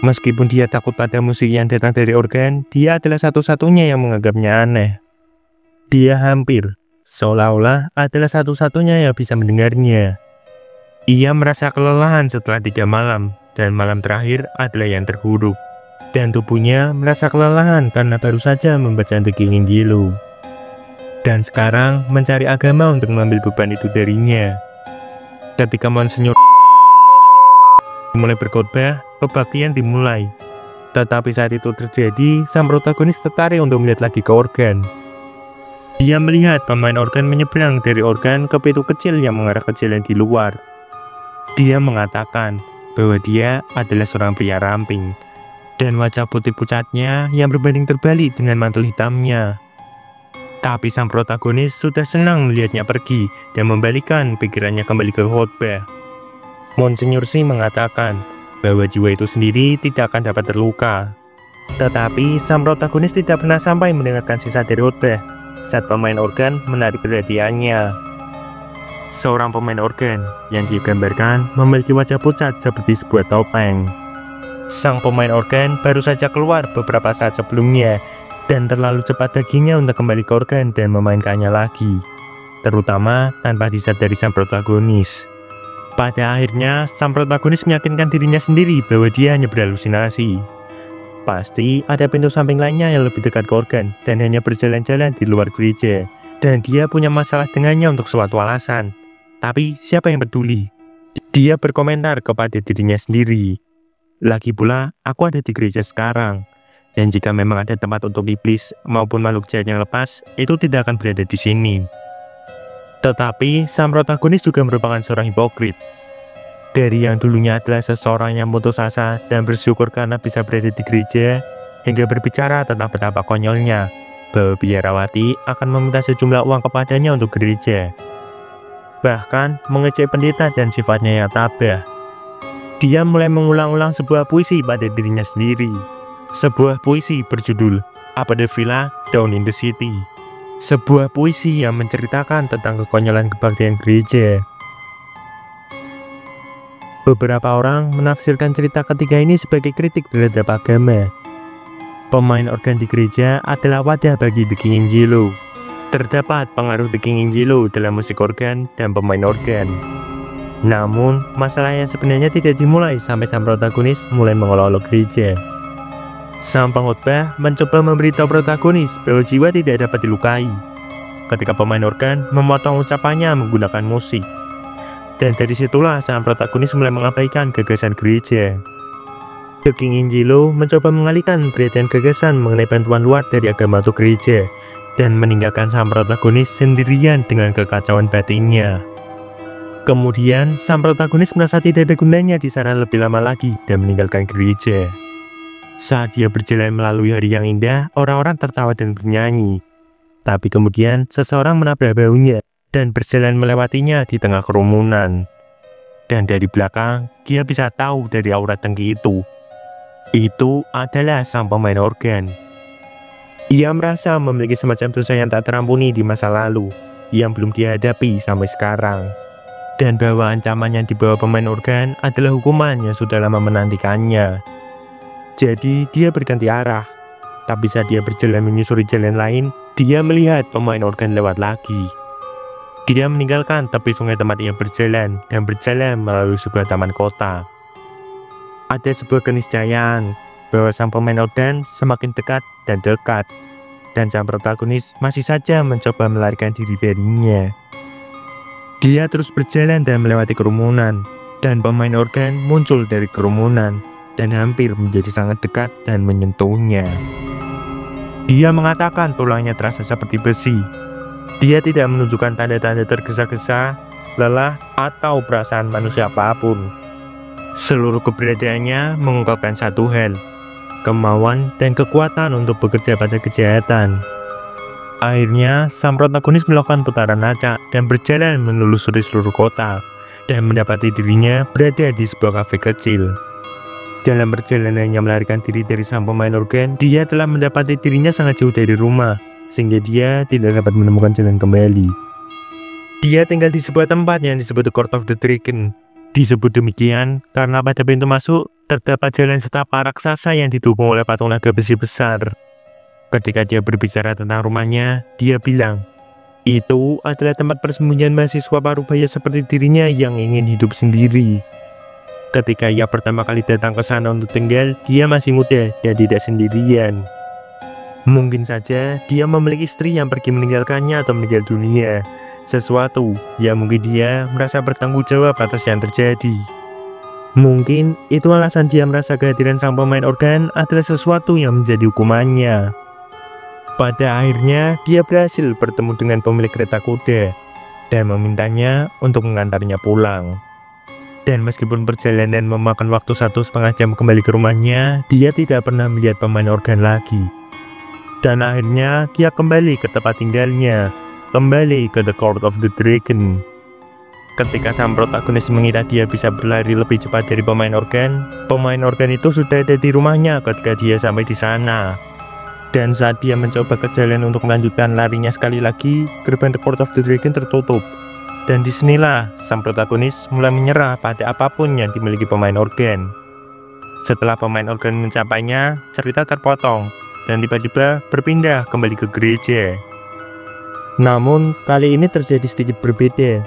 Meskipun dia takut pada musik yang datang dari organ, dia adalah satu-satunya yang menganggapnya aneh. Dia hampir seolah-olah adalah satu-satunya yang bisa mendengarnya. Ia merasa kelelahan setelah 3 malam, dan malam terakhir adalah yang terburuk. Dan tubuhnya merasa kelelahan karena baru saja membaca The King in Yellow. Dan sekarang mencari agama untuk mengambil beban itu darinya. Ketika Monsignor mulai berkhotbah, kebaktian dimulai. Tetapi saat itu terjadi, sang protagonis tertarik untuk melihat lagi ke organ. Dia melihat pemain organ menyeberang dari organ ke pintu kecil yang mengarah ke jalan di luar. Dia mengatakan bahwa dia adalah seorang pria ramping, dan wajah putih pucatnya yang berbanding terbalik dengan mantel hitamnya. Tapi sang protagonis sudah senang melihatnya pergi dan membalikan pikirannya kembali ke khotbah. Monsignor Si mengatakan bahwa jiwa itu sendiri tidak akan dapat terluka. Tetapi sang protagonis tidak pernah sampai mendengarkan sisa dari khotbah saat pemain organ menarik perhatiannya. Seorang pemain organ yang digambarkan memiliki wajah pucat seperti sebuah topeng. Sang pemain organ baru saja keluar beberapa saat sebelumnya dan terlalu cepat baginya untuk kembali ke organ dan memainkannya lagi, terutama tanpa disadari sang protagonis. Pada akhirnya, sang protagonis meyakinkan dirinya sendiri bahwa dia hanya berhalusinasi. Pasti ada pintu samping lainnya yang lebih dekat ke organ dan hanya berjalan-jalan di luar gereja, dan dia punya masalah dengannya untuk suatu alasan. Tapi siapa yang peduli? Dia berkomentar kepada dirinya sendiri, lagi pula aku ada di gereja sekarang, dan jika memang ada tempat untuk iblis maupun makhluk jahat yang lepas, itu tidak akan berada di sini. Tetapi sang protagonis juga merupakan seorang hipokrit. Dari yang dulunya adalah seseorang yang putus asa dan bersyukur karena bisa berada di gereja, hingga berbicara tentang betapa konyolnya bahwa biarawati akan meminta sejumlah uang kepadanya untuk gereja. Bahkan mengejek pendeta dan sifatnya yang tabah. Dia mulai mengulang-ulang sebuah puisi pada dirinya sendiri. Sebuah puisi berjudul Up the Villa, Down in the City. Sebuah puisi yang menceritakan tentang kekonyolan kebaktian gereja. Beberapa orang menafsirkan cerita ketiga ini sebagai kritik terhadap agama. Pemain organ di gereja adalah wadah bagi The King in Yellow. Terdapat pengaruh The King in Yellow dalam musik organ dan pemain organ. Namun, masalah yang sebenarnya tidak dimulai sampai sang protagonis mulai mengolok-olok gereja. Sang pengkhotbah mencoba memberitahu protagonis bahwa jiwa tidak dapat dilukai. ketika pemain organ memotong ucapannya menggunakan musik. Dan dari situlah sang protagonis mulai mengabaikan gagasan gereja. The King Angelo mencoba mengalihkan perhatian gagasan mengenai bantuan luar dari agama atau gereja, dan meninggalkan sang protagonis sendirian dengan kekacauan batinnya. Kemudian, sang protagonis merasa tidak ada gunanya di sana lebih lama lagi dan meninggalkan gereja. Saat dia berjalan melalui hari yang indah, orang-orang tertawa dan bernyanyi. Tapi kemudian, seseorang menabrak bahunya dan berjalan melewatinya di tengah kerumunan. Dan dari belakang, dia bisa tahu dari aura dengki itu. Itu adalah sang pemain organ. Ia merasa memiliki semacam dosa yang tak terampuni di masa lalu, yang belum dihadapi sampai sekarang. Dan bahwa ancaman yang dibawa pemain organ adalah hukuman yang sudah lama menantikannya. Jadi dia berganti arah. Tapi saat dia berjalan menyusuri jalan lain, dia melihat pemain organ lewat lagi. Dia meninggalkan tepi sungai tempat ia berjalan dan berjalan melalui sebuah taman kota. Ada sebuah keniscayaan bahwa sang pemain organ semakin dekat dan dekat, dan sang protagonis masih saja mencoba melarikan diri darinya. Dia terus berjalan dan melewati kerumunan, dan pemain organ muncul dari kerumunan dan hampir menjadi sangat dekat dan menyentuhnya. Dia mengatakan tulangnya terasa seperti besi. Dia tidak menunjukkan tanda-tanda tergesa-gesa, lelah, atau perasaan manusia apapun. Seluruh keberadaannya mengungkapkan satu hal, kemauan dan kekuatan untuk bekerja pada kejahatan. Akhirnya, sang protagonis melakukan putaran acak dan berjalan menelusuri seluruh kota, dan mendapati dirinya berada di sebuah kafe kecil. Dalam perjalanannya melarikan diri dari sang pemain organ, dia telah mendapati dirinya sangat jauh dari rumah, sehingga dia tidak dapat menemukan jalan kembali. Dia tinggal di sebuah tempat yang disebut The Court of the Dragon. Disebut demikian karena pada pintu masuk terdapat jalan setapak raksasa yang didukung oleh patung naga besi besar. Ketika dia berbicara tentang rumahnya, dia bilang, itu adalah tempat persembunyian mahasiswa parubaya seperti dirinya yang ingin hidup sendiri. Ketika ia pertama kali datang ke sana untuk tinggal, dia masih muda dan tidak sendirian. Mungkin saja dia memiliki istri yang pergi meninggalkannya atau meninggal dunia, sesuatu yang mungkin dia merasa bertanggung jawab atas yang terjadi. Mungkin itu alasan dia merasa kehadiran sang pemain organ adalah sesuatu yang menjadi hukumannya. Pada akhirnya dia berhasil bertemu dengan pemilik kereta kuda dan memintanya untuk mengantarnya pulang. Dan meskipun perjalanan memakan waktu 1,5 jam kembali ke rumahnya, dia tidak pernah melihat pemain organ lagi. Dan akhirnya dia kembali ke tempat tinggalnya, kembali ke The Court of the Dragon. Ketika sang protagonis mengira dia bisa berlari lebih cepat dari pemain organ itu sudah ada di rumahnya ketika dia sampai di sana. Dan saat dia mencoba ke jalan untuk melanjutkan larinya sekali lagi, gerbang The Court of the Dragon tertutup. Dan disinilah sang protagonis mulai menyerah pada apapun yang dimiliki pemain organ. Setelah pemain organ mencapainya, cerita terpotong dan tiba-tiba berpindah kembali ke gereja. Namun, kali ini terjadi sedikit berbeda.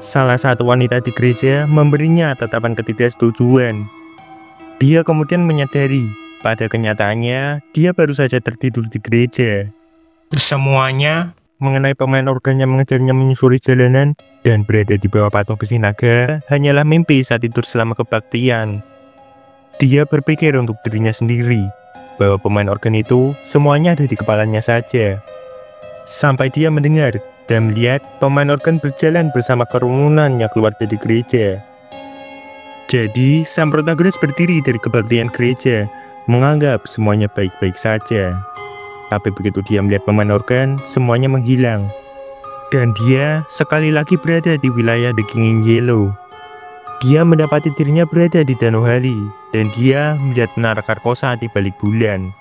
Salah satu wanita di gereja memberinya tatapan ketidaksetujuan. Dia kemudian menyadari, pada kenyataannya, dia baru saja tertidur di gereja. Semuanya mengenai pemain organ yang mengejarnya menyusuri jalanan dan berada di bawah patung besi naga hanyalah mimpi saat tidur selama kebaktian. Dia berpikir untuk dirinya sendiri, bahwa pemain organ itu semuanya ada di kepalanya saja. Sampai dia mendengar dan melihat pemain organ berjalan bersama kerumunan yang keluar dari gereja. Jadi, sang protagonis berdiri dari kebaktian gereja, menganggap semuanya baik-baik saja. Tapi begitu dia melihat pemain organ, semuanya menghilang. Dan dia sekali lagi berada di wilayah The King Angelo. Dia mendapati dirinya berada di Danau Hali, dan dia melihat menara Carcosa di balik bulan.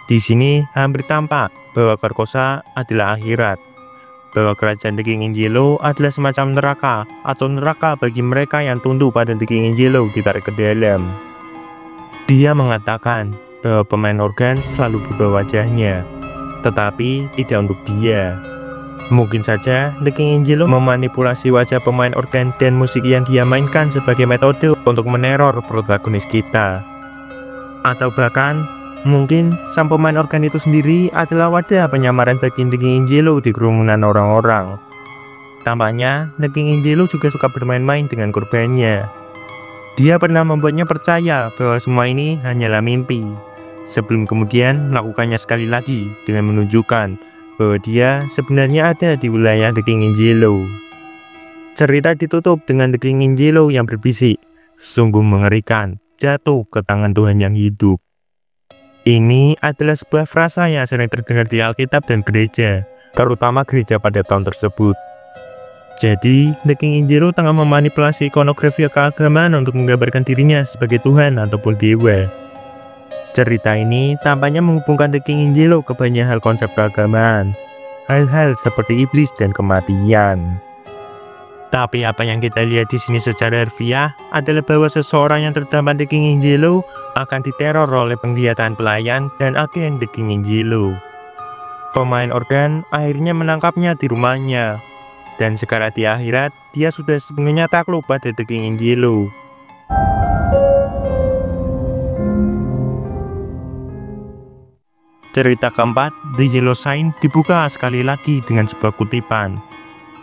Di sini hampir tampak bahwa Carcosa adalah akhirat, bahwa kerajaan The King Angelo adalah semacam neraka atau neraka bagi mereka yang tunduk pada The King Angelo ditarik ke dalam. Dia mengatakan bahwa pemain organ selalu berubah wajahnya, tetapi tidak untuk dia. Mungkin saja The King Angelo memanipulasi wajah pemain organ dan musik yang dia mainkan sebagai metode untuk meneror protagonis kita. Atau bahkan Mungkin sang pemain organ itu sendiri adalah wadah penyamaran bagi The King Angelo di kerumunan orang-orang. Tampaknya The King Angelo juga suka bermain-main dengan korbannya. Dia pernah membuatnya percaya bahwa semua ini hanyalah mimpi, sebelum kemudian melakukannya sekali lagi dengan menunjukkan bahwa dia sebenarnya ada di wilayah The King Angelo. Cerita ditutup dengan The King Angelo yang berbisik, "Sungguh mengerikan, jatuh ke tangan Tuhan yang hidup." Ini adalah sebuah frasa yang sering terdengar di Alkitab dan gereja, terutama gereja pada tahun tersebut. Jadi, The King Angelo tengah memanipulasi ikonografi keagamaan untuk menggambarkan dirinya sebagai Tuhan ataupun dewa. Cerita ini tampaknya menghubungkan The King Angelo ke banyak hal konsep keagamaan, hal-hal seperti iblis dan kematian. Tapi apa yang kita lihat di sini secara harfiah adalah bahwa seseorang yang terdampar The King Angelo akan diteror oleh penglihatan pelayan dan agen The King Angelo. Pemain organ akhirnya menangkapnya di rumahnya, dan sekarang di akhirat dia sudah sepenuhnya takluk pada The King Angelo. Cerita keempat, The Yellow Sign, dibuka sekali lagi dengan sebuah kutipan.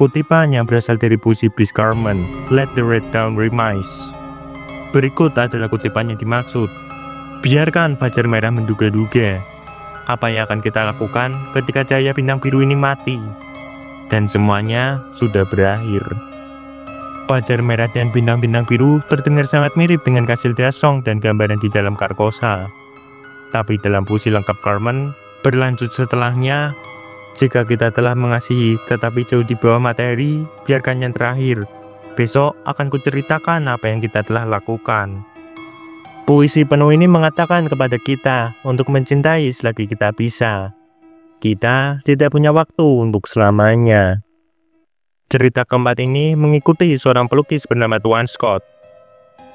Kutipan yang berasal dari puisi Bliss Carman, "Let the Red Dawn Rise." Berikut adalah kutipan yang dimaksud. Biarkan fajar merah menduga-duga. Apa yang akan kita lakukan ketika cahaya bintang biru ini mati? Dan semuanya sudah berakhir. Fajar merah dan bintang-bintang biru terdengar sangat mirip dengan Casilda Song dan gambaran di dalam Carcosa. Tapi dalam puisi lengkap Carman, berlanjut setelahnya, "Jika kita telah mengasihi tetapi jauh di bawah matahari, biarkan yang terakhir. Besok akan kuceritakan apa yang kita telah lakukan." Puisi penuh ini mengatakan kepada kita untuk mencintai selagi kita bisa. Kita tidak punya waktu untuk selamanya. Cerita keempat ini mengikuti seorang pelukis bernama Tuan Scott.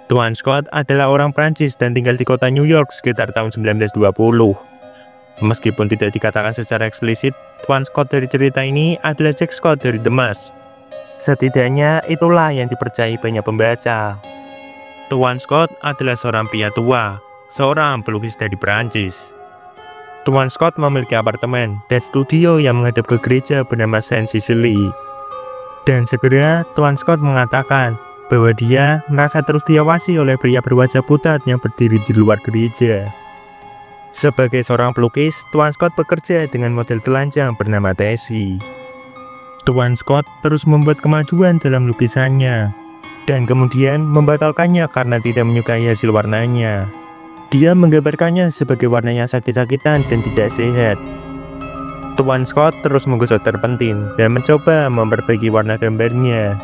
Tuan Scott adalah orang Prancis dan tinggal di kota New York sekitar tahun 1920. Meskipun tidak dikatakan secara eksplisit, Tuan Scott dari cerita ini adalah Jack Scott dari The Mask. Setidaknya itulah yang dipercayai banyak pembaca. Tuan Scott adalah seorang pria tua, seorang pelukis dari Perancis. Tuan Scott memiliki apartemen dan studio yang menghadap ke gereja bernama Saint Cecily. Dan segera Tuan Scott mengatakan bahwa dia merasa terus diawasi oleh pria berwajah pucat yang berdiri di luar gereja. Sebagai seorang pelukis, Tuan Scott bekerja dengan model telanjang bernama Tessie. Tuan Scott terus membuat kemajuan dalam lukisannya, dan kemudian membatalkannya karena tidak menyukai hasil warnanya. Dia menggambarkannya sebagai warna yang sakit-sakitan dan tidak sehat. Tuan Scott terus menggosok terpentin dan mencoba memperbaiki warna gambarnya.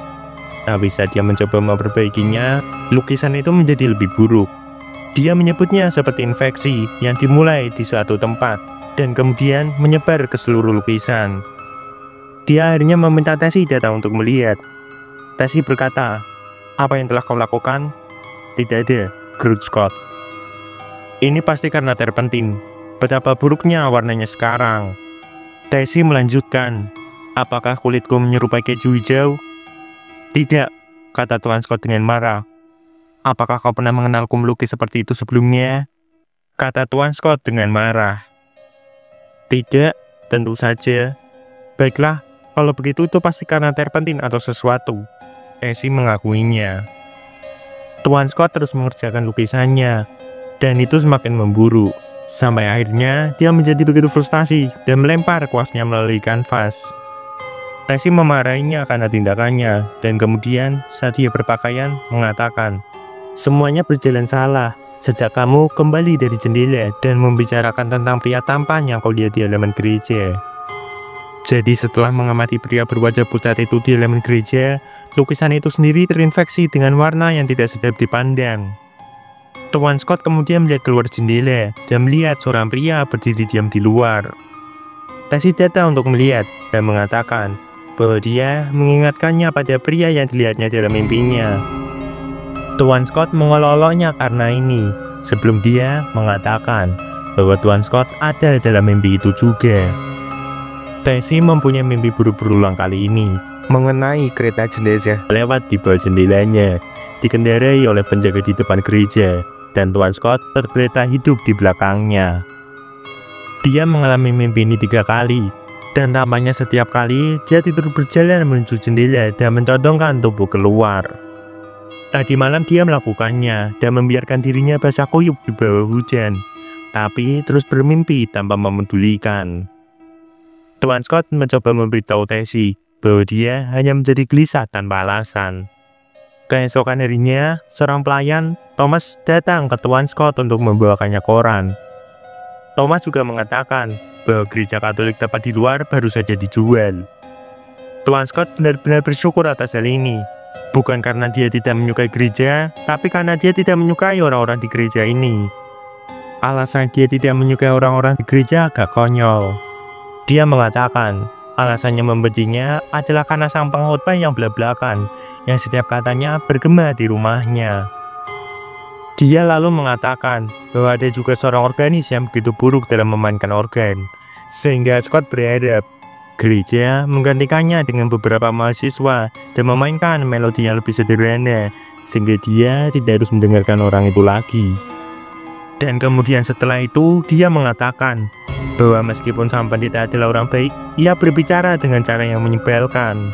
Tapi saat dia mencoba memperbaikinya, lukisan itu menjadi lebih buruk. Dia menyebutnya seperti infeksi yang dimulai di suatu tempat dan kemudian menyebar ke seluruh lukisan. Dia akhirnya meminta Tessie datang untuk melihat. Tessie berkata, "Apa yang telah kau lakukan?" "Tidak ada," gerutu Scott. "Ini pasti karena terpentin. Betapa buruknya warnanya sekarang." Tessie melanjutkan, "Apakah kulitku menyerupai keju hijau?" "Tidak," kata Tuan Scott dengan marah. "Apakah kau pernah mengenalku melukis seperti itu sebelumnya?" kata Tuan Scott dengan marah. "Tidak, tentu saja." "Baiklah, kalau begitu itu pasti karena terpentin atau sesuatu," Tessie mengakuinya. Tuan Scott terus mengerjakan lukisannya, dan itu semakin memburuk, sampai akhirnya dia menjadi begitu frustasi dan melempar kuasnya melalui kanvas. Tessie memarahinya karena tindakannya, dan kemudian saat dia berpakaian mengatakan, "Semuanya berjalan salah sejak kamu kembali dari jendela dan membicarakan tentang pria tampan yang kau lihat di halaman gereja." Jadi setelah mengamati pria berwajah pucat itu di halaman gereja, lukisan itu sendiri terinfeksi dengan warna yang tidak sedap dipandang. Tuan Scott kemudian melihat keluar jendela dan melihat seorang pria berdiri diam di luar. Tessie datang untuk melihat dan mengatakan bahwa dia mengingatkannya pada pria yang dilihatnya dalam mimpinya. Tuan Scott mengolok-oloknya karena ini, sebelum dia mengatakan bahwa Tuan Scott ada dalam mimpi itu juga. Tessie mempunyai mimpi buruk berulang kali ini, mengenai kereta jenazah lewat di bawah jendelanya, dikendarai oleh penjaga di depan gereja, dan Tuan Scott tergeletak hidup di belakangnya. Dia mengalami mimpi ini 3 kali, dan tampaknya setiap kali dia tidur berjalan menuju jendela dan mencondongkan tubuh keluar. Tadi malam dia melakukannya dan membiarkan dirinya basah kuyup di bawah hujan, tapi terus bermimpi tanpa memedulikan. Tuan Scott mencoba memberitahu Tessie bahwa dia hanya menjadi gelisah tanpa alasan. Keesokan harinya, seorang pelayan, Thomas, datang ke Tuan Scott untuk membawakannya koran. Thomas juga mengatakan bahwa gereja Katolik tepat di luar baru saja dijual. Tuan Scott benar-benar bersyukur atas hal ini, bukan karena dia tidak menyukai gereja, tapi karena dia tidak menyukai orang-orang di gereja ini. Alasan dia tidak menyukai orang-orang di gereja agak konyol. Dia mengatakan alasannya membencinya adalah karena sang pengkhotbah yang belak-belakan, yang setiap katanya bergema di rumahnya. Dia lalu mengatakan bahwa ada juga seorang organis yang begitu buruk dalam memainkan organ, sehingga Scott berharap gereja menggantikannya dengan beberapa mahasiswa dan memainkan melodi yang lebih sederhana, sehingga dia tidak harus mendengarkan orang itu lagi. Dan kemudian setelah itu, dia mengatakan bahwa meskipun sang pendeta adalah orang baik, ia berbicara dengan cara yang menyebalkan.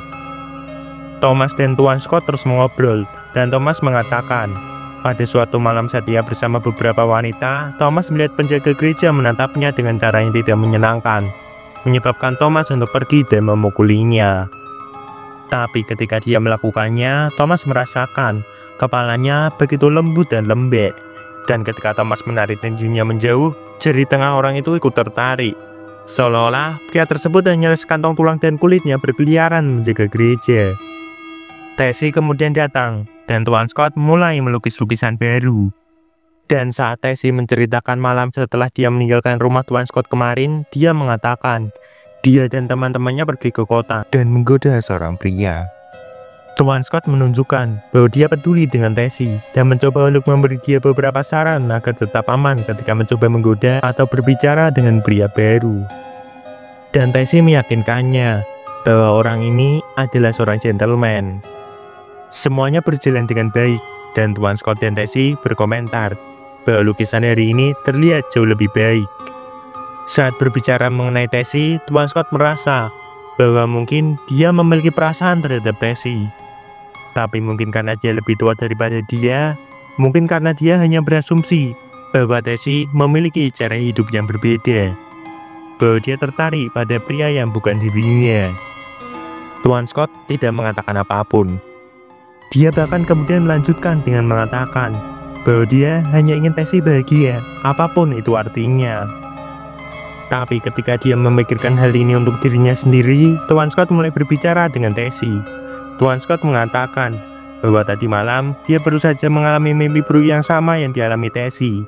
Thomas dan Tuan Scott terus mengobrol, dan Thomas mengatakan, pada suatu malam saat ia bersama beberapa wanita, Thomas melihat penjaga gereja menatapnya dengan cara yang tidak menyenangkan, menyebabkan Thomas untuk pergi dan memukulinya. Tapi ketika dia melakukannya, Thomas merasakan kepalanya begitu lembut dan lembek. Dan ketika Thomas menarik tinjunya menjauh, jari tengah orang itu ikut tertarik. Seolah-olah pria tersebut hanya sekantong tulang dan kulitnya berkeliaran menjaga gereja. Tessie kemudian datang, dan Tuan Scott mulai melukis lukisan baru. Dan saat Tessie menceritakan malam setelah dia meninggalkan rumah Tuan Scott kemarin, dia mengatakan dia dan teman-temannya pergi ke kota dan menggoda seorang pria. Tuan Scott menunjukkan bahwa dia peduli dengan Tessie dan mencoba untuk memberi dia beberapa saran agar tetap aman ketika mencoba menggoda atau berbicara dengan pria baru. Dan Tessie meyakinkannya bahwa orang ini adalah seorang gentleman. Semuanya berjalan dengan baik, dan Tuan Scott dan Tessie berkomentar bahwa lukisan hari ini terlihat jauh lebih baik. Saat berbicara mengenai Tessie, Tuan Scott merasa bahwa mungkin dia memiliki perasaan terhadap Tessie. Tapi mungkin karena dia lebih tua daripada dia, mungkin karena dia hanya berasumsi bahwa Tessie memiliki cara hidup yang berbeda, bahwa dia tertarik pada pria yang bukan dirinya. Tuan Scott tidak mengatakan apapun. Dia bahkan kemudian melanjutkan dengan mengatakan bahwa dia hanya ingin Tessie bahagia, apapun itu artinya. Tapi ketika dia memikirkan hal ini untuk dirinya sendiri, Tuan Scott mulai berbicara dengan Tessie. Tuan Scott mengatakan bahwa tadi malam dia baru saja mengalami mimpi buruk yang sama yang dialami Tessie,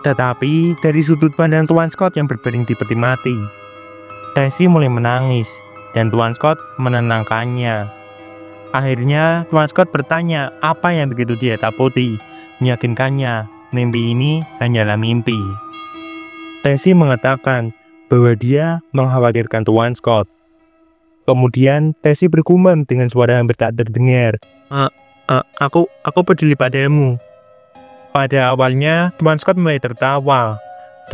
tetapi dari sudut pandang Tuan Scott yang berbaring di peti mati. Tessie mulai menangis, dan Tuan Scott menenangkannya. Akhirnya Tuan Scott bertanya apa yang begitu dia takuti, meyakinkannya mimpi ini hanyalah mimpi. Tessie mengatakan bahwa dia mengkhawatirkan Tuan Scott. Kemudian Tessie bergumam dengan suara hampir tak terdengar, Aku peduli padamu." Pada awalnya Tuan Scott mulai tertawa,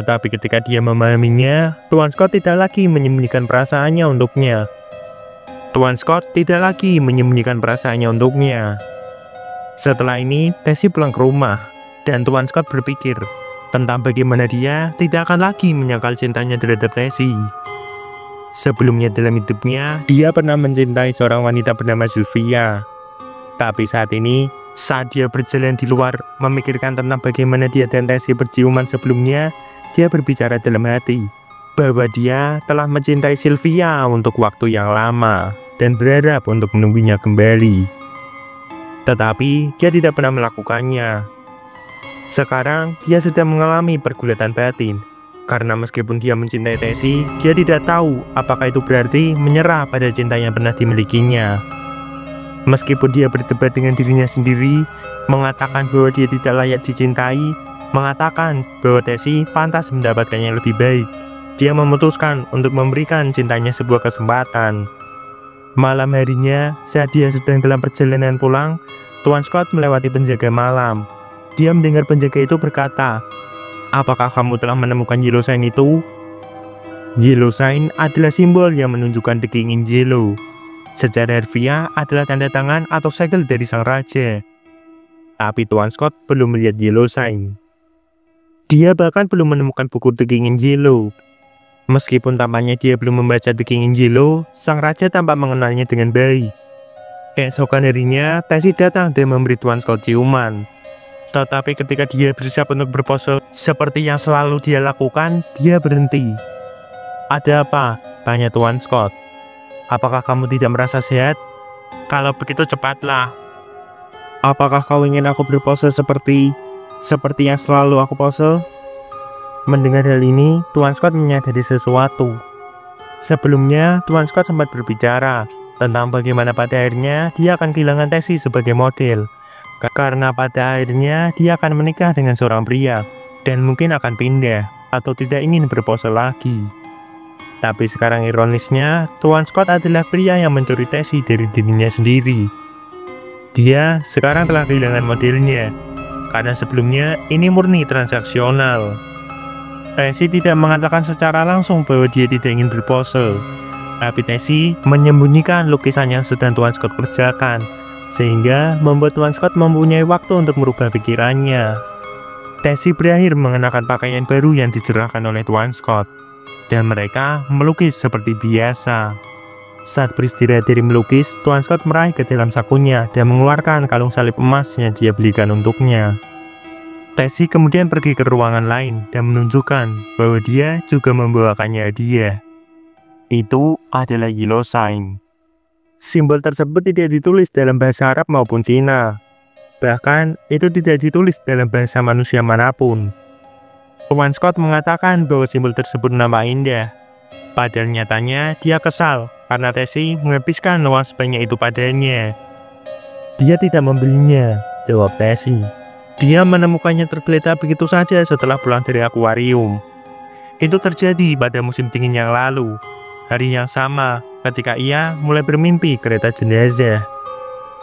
tetapi ketika dia memahaminya, Tuan Scott tidak lagi menyembunyikan perasaannya untuknya. Setelah ini, Tessie pulang ke rumah, dan Tuan Scott berpikir tentang bagaimana dia tidak akan lagi menyangkal cintanya terhadap Tessie. Sebelumnya dalam hidupnya, dia pernah mencintai seorang wanita bernama Sylvia. Tapi saat ini, saat dia berjalan di luar, memikirkan tentang bagaimana dia dan Tessie berciuman sebelumnya, dia berbicara dalam hati bahwa dia telah mencintai Sylvia untuk waktu yang lama dan berharap untuk menunggunya kembali. Tetapi dia tidak pernah melakukannya. Sekarang dia sedang mengalami pergulatan batin, karena meskipun dia mencintai Tessie, dia tidak tahu apakah itu berarti menyerah pada cinta yang pernah dimilikinya. Meskipun dia berdebat dengan dirinya sendiri, mengatakan bahwa dia tidak layak dicintai, mengatakan bahwa Tessie pantas mendapatkan yang lebih baik, dia memutuskan untuk memberikan cintanya sebuah kesempatan. Malam harinya, saat dia sedang dalam perjalanan pulang, Tuan Scott melewati penjaga malam. Dia mendengar penjaga itu berkata, "Apakah kamu telah menemukan Yellow Sign itu?" Yellow sign adalah simbol yang menunjukkan The King in Yellow. Secara harfiah adalah tanda tangan atau segel dari sang raja. Tapi Tuan Scott belum melihat yellow sign. Dia bahkan belum menemukan buku The King in Yellow. Meskipun tampaknya dia belum membaca The King in Yellow, sang raja tampak mengenalnya dengan baik. Keesokan harinya, Tessy datang dan memberi Tuan Scott ciuman. Tetapi ketika dia bersiap untuk berpose seperti yang selalu dia lakukan, dia berhenti. "Ada apa?" tanya Tuan Scott. "Apakah kamu tidak merasa sehat? Kalau begitu cepatlah. Apakah kau ingin aku berpose seperti yang selalu aku pose?" Mendengar hal ini, Tuan Scott menyadari sesuatu. Sebelumnya, Tuan Scott sempat berbicara tentang bagaimana pada akhirnya dia akan kehilangan Tessy sebagai model. Karena pada akhirnya dia akan menikah dengan seorang pria, dan mungkin akan pindah, atau tidak ingin berpose lagi. Tapi sekarang ironisnya, Tuan Scott adalah pria yang mencuri Tessy dari dirinya sendiri. Dia sekarang telah kehilangan modelnya, karena sebelumnya ini murni transaksional. Tessy tidak mengatakan secara langsung bahwa dia tidak ingin berpose. Tapi Tessy menyembunyikan lukisan yang sedang Tuan Scott kerjakan, sehingga membuat Tuan Scott mempunyai waktu untuk merubah pikirannya. Tessy berakhir mengenakan pakaian baru yang dicerahkan oleh Tuan Scott, dan mereka melukis seperti biasa. Saat beristirahat dari melukis, Tuan Scott meraih ke dalam sakunya dan mengeluarkan kalung salib emas yang dia belikan untuknya. Tessy kemudian pergi ke ruangan lain dan menunjukkan bahwa dia juga membawakannya hadiah. Itu adalah yellow sign. Simbol tersebut tidak ditulis dalam bahasa Arab maupun Cina. Bahkan, itu tidak ditulis dalam bahasa manusia manapun. Tuan Scott mengatakan bahwa simbol tersebut nampak indah. Padahal nyatanya dia kesal karena Tessy menghabiskan uang sebanyak itu padanya. "Dia tidak membelinya," jawab Tessy. "Dia menemukannya tergeletak begitu saja setelah pulang dari akuarium. Itu terjadi pada musim dingin yang lalu, hari yang sama ketika ia mulai bermimpi kereta jenazah."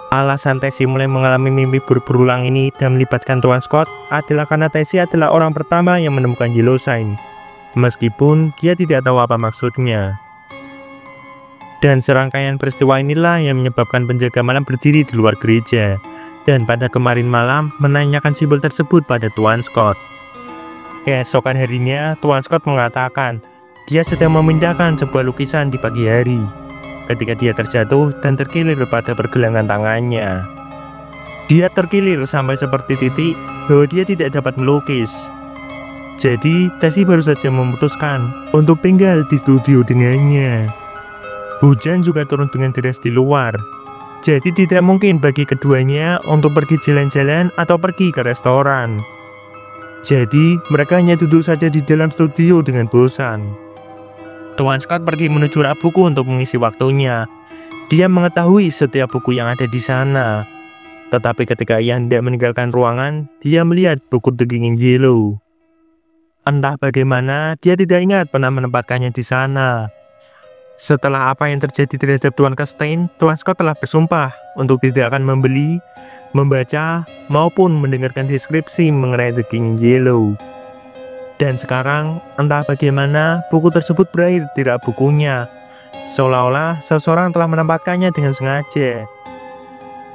Alasan Tessy mulai mengalami mimpi berulang ini dan melibatkan Tuan Scott adalah karena Tessy adalah orang pertama yang menemukan yellow sign, meskipun dia tidak tahu apa maksudnya. Dan serangkaian peristiwa inilah yang menyebabkan penjaga malam berdiri di luar gereja, dan pada kemarin malam menanyakan simbol tersebut pada Tuan Scott. Keesokan harinya, Tuan Scott mengatakan dia sedang memindahkan sebuah lukisan di pagi hari, ketika dia terjatuh dan terkilir pada pergelangan tangannya. Dia terkilir sampai seperti titik bahwa dia tidak dapat melukis. Jadi, Tessy baru saja memutuskan untuk tinggal di studio dengannya. Hujan juga turun dengan deras di luar, jadi tidak mungkin bagi keduanya untuk pergi jalan-jalan atau pergi ke restoran. Jadi, mereka hanya duduk saja di dalam studio dengan bosan. Tuan Scott pergi menuju rak buku untuk mengisi waktunya. Dia mengetahui setiap buku yang ada di sana. Tetapi ketika ia hendak meninggalkan ruangan, dia melihat buku The King in Yellow. Entah bagaimana, dia tidak ingat pernah menempatkannya di sana. Setelah apa yang terjadi terhadap Tuan Castaigne, Tuan Scott telah bersumpah untuk tidak akan membeli, membaca, maupun mendengarkan deskripsi mengenai The King in Yellow. Dan sekarang, entah bagaimana, buku tersebut berakhir di rak bukunya, seolah-olah seseorang telah menempatkannya dengan sengaja.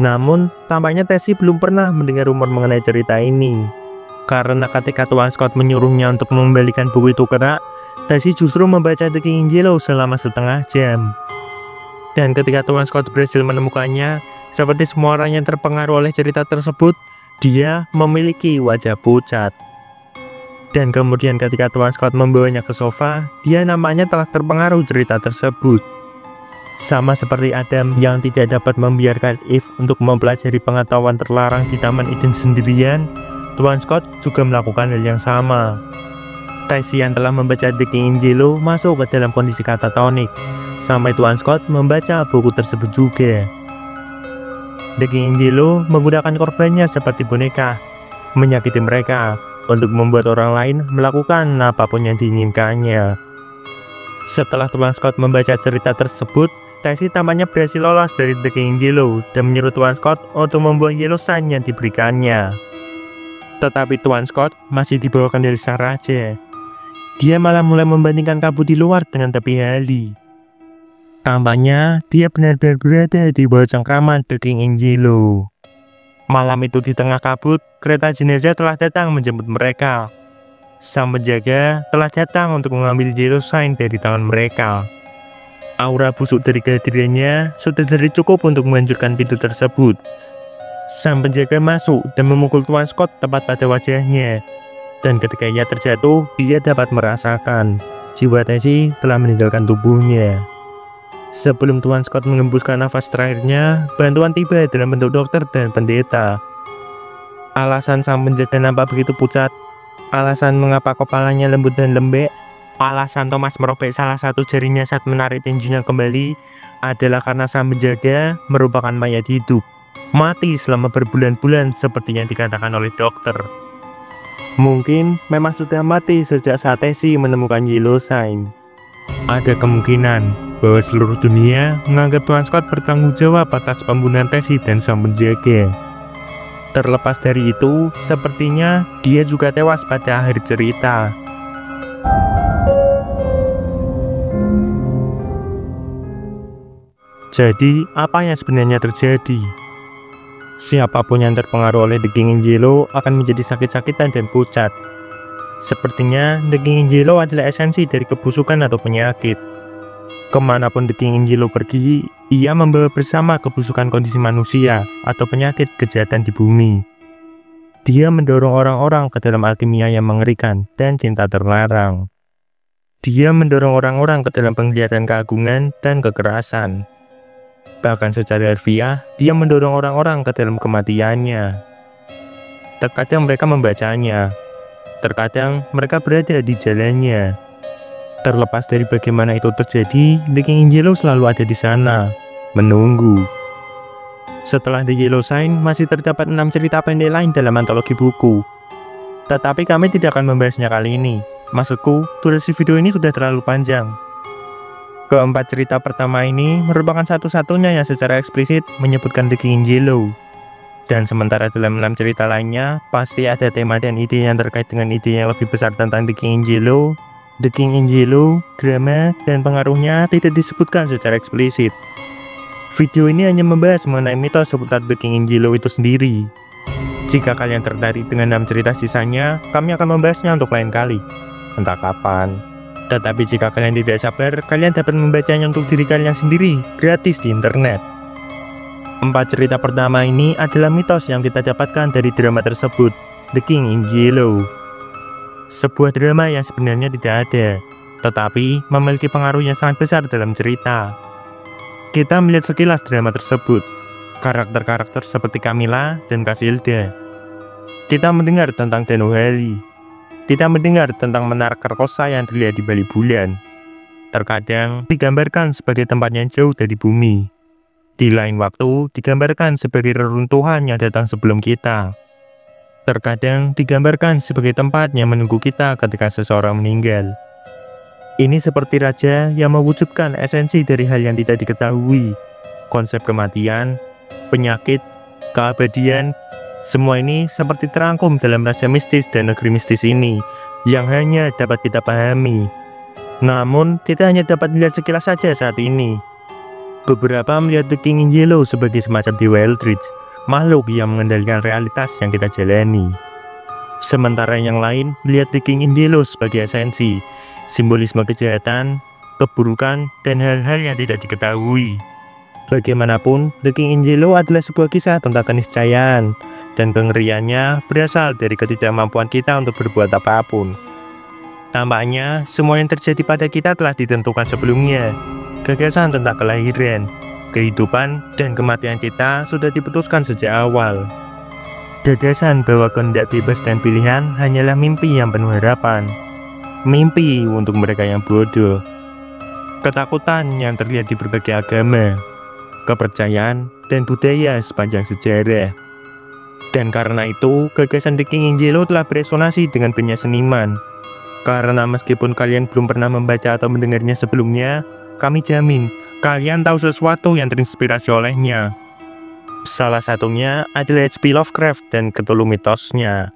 Namun, tampaknya Tessy belum pernah mendengar rumor mengenai cerita ini. Karena ketika Tuan Scott menyuruhnya untuk mengembalikan buku itu ke rak, Tessy justru membaca The King in Yellow selama setengah jam. Dan ketika Tuan Scott berhasil menemukannya, seperti semua orang yang terpengaruh oleh cerita tersebut, dia memiliki wajah pucat. Dan kemudian ketika Tuan Scott membawanya ke sofa, dia nampaknya telah terpengaruh cerita tersebut. Sama seperti Adam yang tidak dapat membiarkan Eve untuk mempelajari pengetahuan terlarang di Taman Eden sendirian, Tuan Scott juga melakukan hal yang sama. Tessy yang telah membaca The King in Yellow masuk ke dalam kondisi katatonik, sampai Tuan Scott membaca buku tersebut juga. The King in Yellow menggunakan korbannya seperti boneka, menyakiti mereka, untuk membuat orang lain melakukan apapun yang diinginkannya. Setelah Tuan Scott membaca cerita tersebut, Tessy tampaknya berhasil lolos dari The King in Yellow dan menyuruh Tuan Scott untuk membuang yellow sign yang diberikannya. Tetapi Tuan Scott masih dibawakan dari sang raja. dia malah mulai membandingkan kabut di luar dengan tepi hari. Tampaknya dia benar-benar berada di bawah cengkraman The King Angelo. Malam itu di tengah kabut, kereta jenazah telah datang menjemput mereka. Sang penjaga telah datang untuk mengambil yellow sign dari tangan mereka. Aura busuk dari kehadirannya sudah dari cukup untuk menghancurkan pintu tersebut. Sang penjaga masuk dan memukul Tuan Scott tepat pada wajahnya. Dan ketika ia terjatuh, dia dapat merasakan jiwa Tesi telah meninggalkan tubuhnya. Sebelum Tuan Scott mengembuskan nafas terakhirnya, bantuan tiba dalam bentuk dokter dan pendeta. Alasan sang penjaga nampak begitu pucat, alasan mengapa kepalanya lembut dan lembek, alasan Thomas merobek salah satu jarinya saat menarik tinjunya kembali adalah karena sang penjaga merupakan mayat hidup, mati selama berbulan-bulan seperti yang dikatakan oleh dokter. Mungkin memang sudah mati sejak saat Tesi menemukan yellow sign. Ada kemungkinan bahwa seluruh dunia menganggap Tuan Scott bertanggung jawab atas pembunuhan Tesi dan sang penjaga. Terlepas dari itu, sepertinya dia juga tewas pada akhir cerita. Jadi, apa yang sebenarnya terjadi? Siapapun yang terpengaruh oleh The King Angelo akan menjadi sakit-sakitan dan pucat. Sepertinya The King Angelo adalah esensi dari kebusukan atau penyakit. Kemanapun The King Angelo pergi, ia membawa bersama kebusukan kondisi manusia atau penyakit kejahatan di bumi. Dia mendorong orang-orang ke dalam alkimia yang mengerikan dan cinta terlarang. Dia mendorong orang-orang ke dalam penglihatan keagungan dan kekerasan. Bahkan secara harfiah, dia mendorong orang-orang ke dalam kematiannya. Terkadang mereka membacanya, terkadang mereka berada di jalannya. Terlepas dari bagaimana itu terjadi, The King Angelo selalu ada di sana, menunggu. Setelah The Yellow Sign, masih terdapat 6 cerita pendek lain dalam antologi buku. Tetapi kami tidak akan membahasnya kali ini. Maksudku, durasi video ini sudah terlalu panjang. Keempat cerita pertama ini merupakan satu-satunya yang secara eksplisit menyebutkan The King Angelo. Dan sementara dalam 6 cerita lainnya, pasti ada tema dan ide yang terkait dengan ide yang lebih besar tentang The King Angelo. The King Angelo, drama, dan pengaruhnya tidak disebutkan secara eksplisit. Video ini hanya membahas mengenai mitos seputar The King Angelo itu sendiri. Jika kalian tertarik dengan 6 cerita sisanya, kami akan membahasnya untuk lain kali, entah kapan. Tetapi jika kalian tidak sabar, kalian dapat membacanya untuk diri kalian sendiri, gratis di internet. 4 cerita pertama ini adalah mitos yang kita dapatkan dari drama tersebut, The King Angelo. Sebuah drama yang sebenarnya tidak ada, tetapi memiliki pengaruh yang sangat besar dalam cerita. Kita melihat sekilas drama tersebut, karakter-karakter seperti Camilla dan Casilda. Kita mendengar tentang Danohali. Kita mendengar tentang menara Carcosa yang terlihat di balik bulan. Terkadang digambarkan sebagai tempat yang jauh dari bumi. Di lain waktu digambarkan sebagai reruntuhan yang datang sebelum kita. Terkadang digambarkan sebagai tempat yang menunggu kita ketika seseorang meninggal. Ini seperti raja yang mewujudkan esensi dari hal yang tidak diketahui. Konsep kematian, penyakit, keabadian, semua ini seperti terangkum dalam raja mistis dan negeri mistis ini yang hanya dapat kita pahami. Namun, kita hanya dapat melihat sekilas saja saat ini. Beberapa melihat The King Angelo sebagai semacam dewa Eldritch, makhluk yang mengendalikan realitas yang kita jalani. Sementara yang lain melihat The King Angelo sebagai esensi, simbolisme kejahatan, keburukan, dan hal-hal yang tidak diketahui. Bagaimanapun, The King Angelo adalah sebuah kisah tentang keniscayaan, dan kengeriannya berasal dari ketidakmampuan kita untuk berbuat apapun. Tampaknya, semua yang terjadi pada kita telah ditentukan sebelumnya. Gagasan tentang kelahiran, kehidupan, dan kematian kita sudah diputuskan sejak awal. Gagasan bahwa kehendak bebas dan pilihan hanyalah mimpi yang penuh harapan. Mimpi untuk mereka yang bodoh. Ketakutan yang terlihat di berbagai agama, kepercayaan, dan budaya sepanjang sejarah. Dan karena itu, gagasan The King Angelo telah beresonansi dengan banyak seniman. Karena meskipun kalian belum pernah membaca atau mendengarnya sebelumnya, kami jamin kalian tahu sesuatu yang terinspirasi olehnya. Salah satunya adalah H.P. Lovecraft dan Cthulhu mitosnya.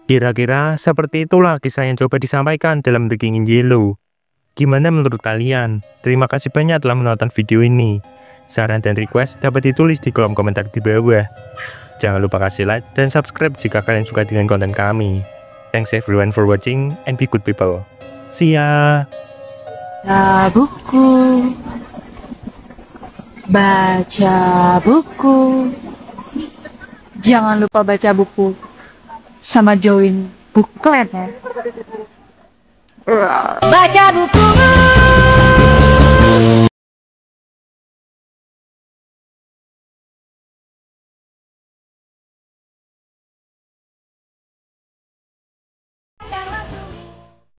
Kira-kira seperti itulah kisah yang coba disampaikan dalam The King in Yellow. Gimana menurut kalian? Terima kasih banyak telah menonton video ini. Saran dan request dapat ditulis di kolom komentar di bawah. Jangan lupa kasih like dan subscribe jika kalian suka dengan konten kami. Thanks everyone for watching and be good people. See ya! Baca buku, baca buku. Jangan lupa baca buku sama join book club ya. Baca buku